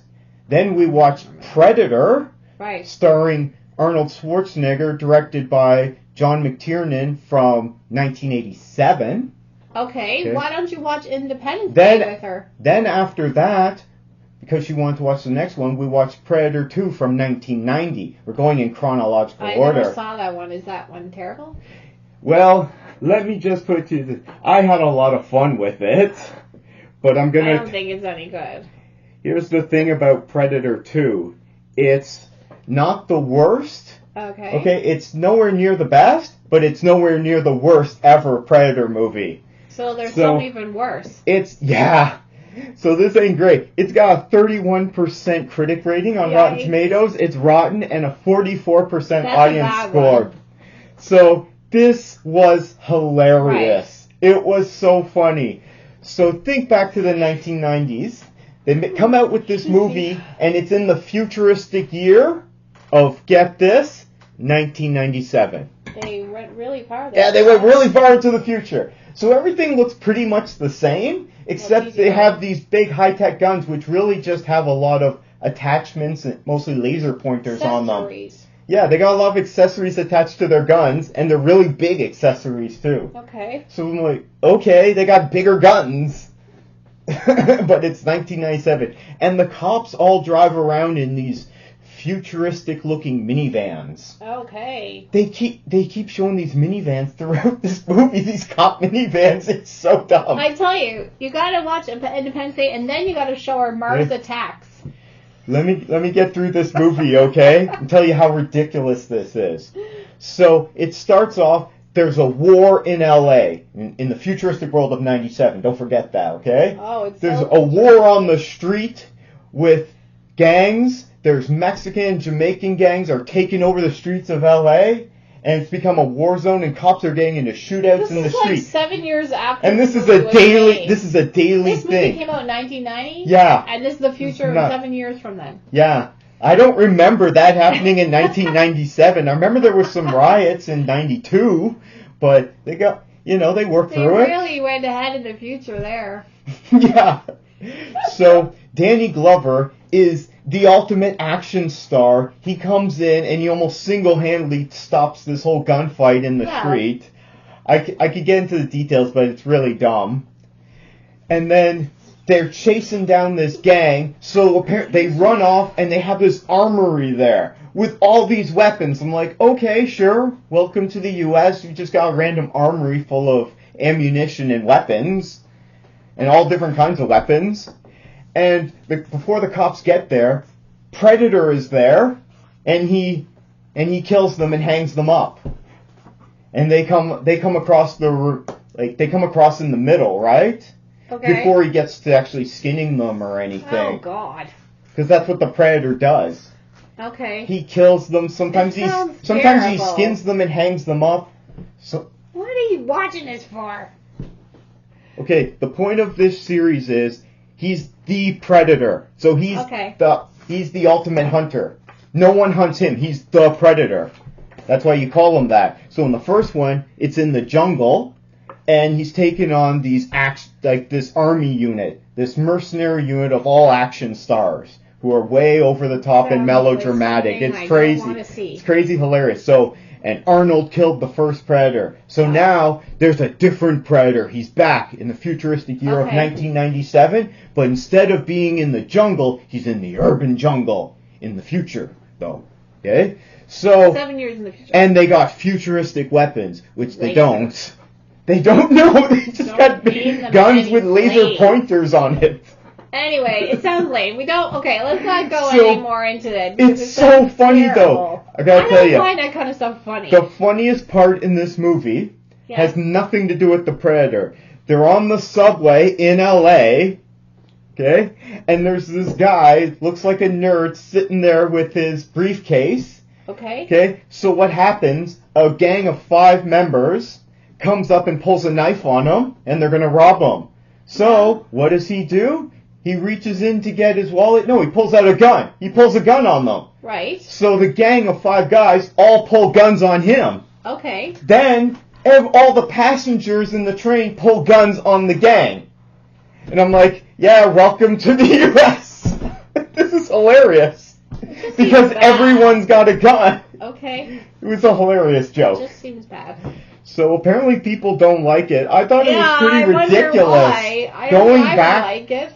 Then we watched Predator, starring Arnold Schwarzenegger, directed by John McTiernan from 1987. Okay, why don't you watch Independence Day with her? Then after that, because she wanted to watch the next one, we watched Predator 2 from 1990. We're going in chronological order. I never saw that one. Is that one terrible? Well, let me just put it to you this. I had a lot of fun with it, but I don't think it's any good. Here's the thing about Predator 2. It's not the worst. Okay. Okay, it's nowhere near the best, but it's nowhere near the worst ever Predator movie. So there's some even worse. So this ain't great. It's got a 31% critic rating on Rotten Tomatoes. It's rotten and a 44% audience score. So this was hilarious. It was so funny. So think back to the 1990s. They come out with this movie, and it's in the futuristic year of, get this, 1997. They went really far there. Yeah, they went really far into the future. So everything looks pretty much the same, except they have these big high-tech guns, which really just have a lot of attachments, and mostly laser pointers on them. Yeah, they got a lot of accessories attached to their guns, and they're really big accessories, too. Okay. So I'm like, okay, they got bigger guns. But it's 1997. And the cops all drive around in these futuristic-looking minivans. Okay. They keep showing these minivans throughout this movie, these cop minivans. It's so dumb. I tell you, you gotta watch Independence Day, and then you gotta show her Mars Attacks. Let me get through this movie, okay? And tell you how ridiculous this is. So it starts off, there's a war in LA, in the futuristic world of 97. Don't forget that, okay? Oh, it's There's so a war on the street with gangs. There's Mexican and Jamaican gangs are taking over the streets of LA. And it's become a war zone, and cops are getting into shootouts in the street. This is like 7 years after. And this the is movie a was daily. made. This is a daily This thing. movie came out in 1990. Yeah. And this is the future Nuts. 7 years from then. Yeah. I don't remember that happening in 1997. I remember there were some riots in 92, but they got, they worked through it. They really went ahead in the future there. Yeah. So Danny Glover is the ultimate action star. He comes in and he almost single-handedly stops this whole gunfight in the street. I could get into the details, but it's really dumb. And then they're chasing down this gang, so apparently they run off and they have this armory there with all these weapons. I'm like, okay, sure, welcome to the U.S. You just got a random armory full of ammunition and weapons, and all different kinds of weapons. And before the cops get there, Predator is there, and he kills them and hangs them up. And they come across they come across in the middle, right? Okay. Before he gets to actually skinning them or anything. Oh God. Because that's what the Predator does. Okay. He kills them. Sometimes he skins them and hangs them up. So. What are you watching this for? Okay, the point of this series is he's the Predator. So he's the ultimate hunter. No one hunts him. He's the Predator. That's why you call him that. So in the first one, it's in the jungle, and he's taken on this army unit, this mercenary unit of all action stars who are way over the top and melodramatic. It's crazy. It's crazy hilarious. So. And Arnold killed the first Predator. So now there's a different Predator. He's back in the futuristic year of 1997. But instead of being in the jungle, he's in the urban jungle in the future, though. Okay? So 7 years in the future. And they got futuristic weapons, which they don't. They don't know. They just got guns with laser pointers on it. Anyway, it sounds lame. Let's not go any more into that. It's so funny, though. I gotta tell you. I find that kind of stuff funny. The funniest part in this movie has nothing to do with the Predator. They're on the subway in LA, okay? And there's this guy, looks like a nerd, sitting there with his briefcase. Okay? So what happens, a gang of 5 members comes up and pulls a knife on him, and they're gonna rob him. So, what does he do? He reaches in to get his wallet. No, he pulls out a gun. He pulls a gun on them. Right. So the gang of 5 guys all pull guns on him. Okay. Then all the passengers in the train pull guns on the gang. And I'm like, yeah, welcome to the U.S. This is hilarious. Because everyone's got a gun. Okay. It was a hilarious joke. It just seems bad. So apparently people don't like it. I thought it was pretty ridiculous. Why. I don't like it.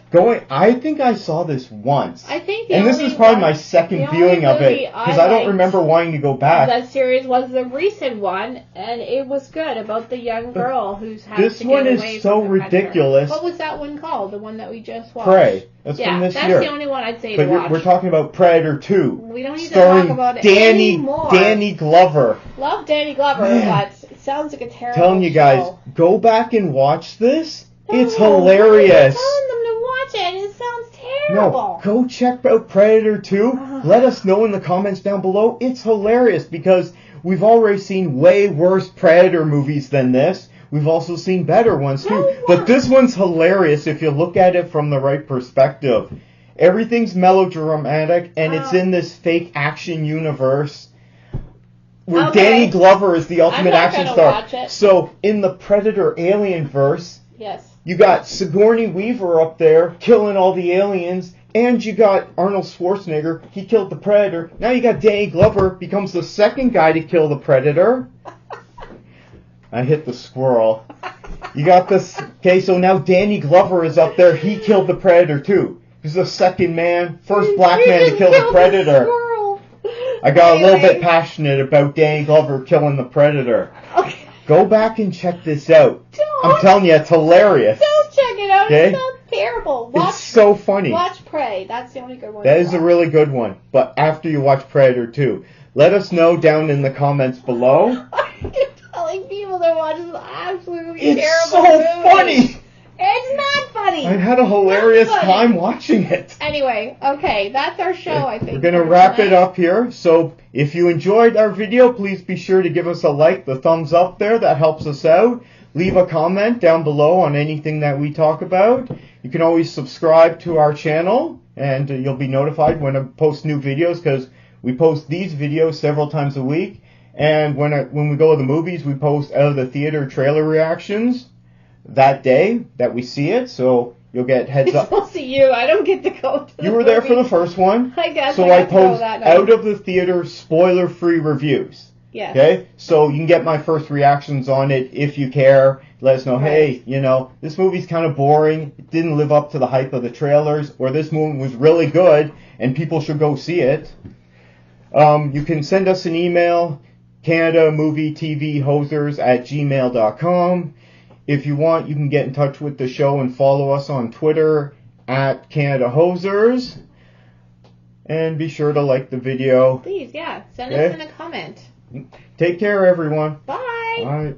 I think I saw this once. And this is probably my second viewing of it because I don't remember wanting to go back. That series was the recent one, and it was good about the young girl who's had this to one get is away so from ridiculous. What was that one called? The one that we just watched? Prey. That's from this year. That's the only one I'd say to watch. We're talking about Predator 2. We don't need to talk about it anymore. Danny Glover. Love Danny Glover, but it sounds like a terrible telling you guys, go back and watch this. It's hilarious. Telling them to watch it. It sounds terrible. No, go check out Predator 2. Let us know in the comments down below. It's hilarious because we've already seen way worse Predator movies than this. We've also seen better ones too. But this one's hilarious if you look at it from the right perspective. Everything's melodramatic and it's in this fake action universe where Danny Glover is the ultimate action star. So in the Predator alien verse, you got Sigourney Weaver up there killing all the aliens, and you got Arnold Schwarzenegger. He killed the Predator. Now you got Danny Glover becomes the second guy to kill the Predator. I hit the squirrel. You got this. Okay, so now Danny Glover is up there. He killed the Predator too. He's the second man, first black man to kill the Predator. I got a little bit passionate about Danny Glover killing the Predator. Okay. Go back and check this out. I'm telling you, it's hilarious. Don't check it out. Okay? It's not terrible. It's so funny. Watch Prey. That's the only good one. That is a really good one. But after you watch Predator 2, let us know down in the comments below. You're telling people to watch this absolutely It's terrible so movie. funny. It's not funny. I had a hilarious time watching it. Anyway, okay, that's our show, I think. We're going to wrap it up here. So if you enjoyed our video, please be sure to give us a like, the thumbs up there. That helps us out. Leave a comment down below on anything that we talk about. You can always subscribe to our channel, and you'll be notified when I post new videos, because we post these videos several times a week. And when we go to the movies, we post out of the theater trailer reactions that day that we see it, so you'll get heads up. I'll see you. I don't get to go to the You were there for movie. the first one. I guess. So I post out of the theater spoiler-free reviews. Yes. Okay? So you can get my first reactions on it if you care. Let us know, hey, this movie's kind of boring. It didn't live up to the hype of the trailers, or this movie was really good and people should go see it. You can send us an email, CanadaMovieTVHosers@gmail.com. If you want, you can get in touch with the show and follow us on Twitter @CanadaHosers. And be sure to like the video. Please, yeah. Send us in a comment. Take care, everyone. Bye. Bye.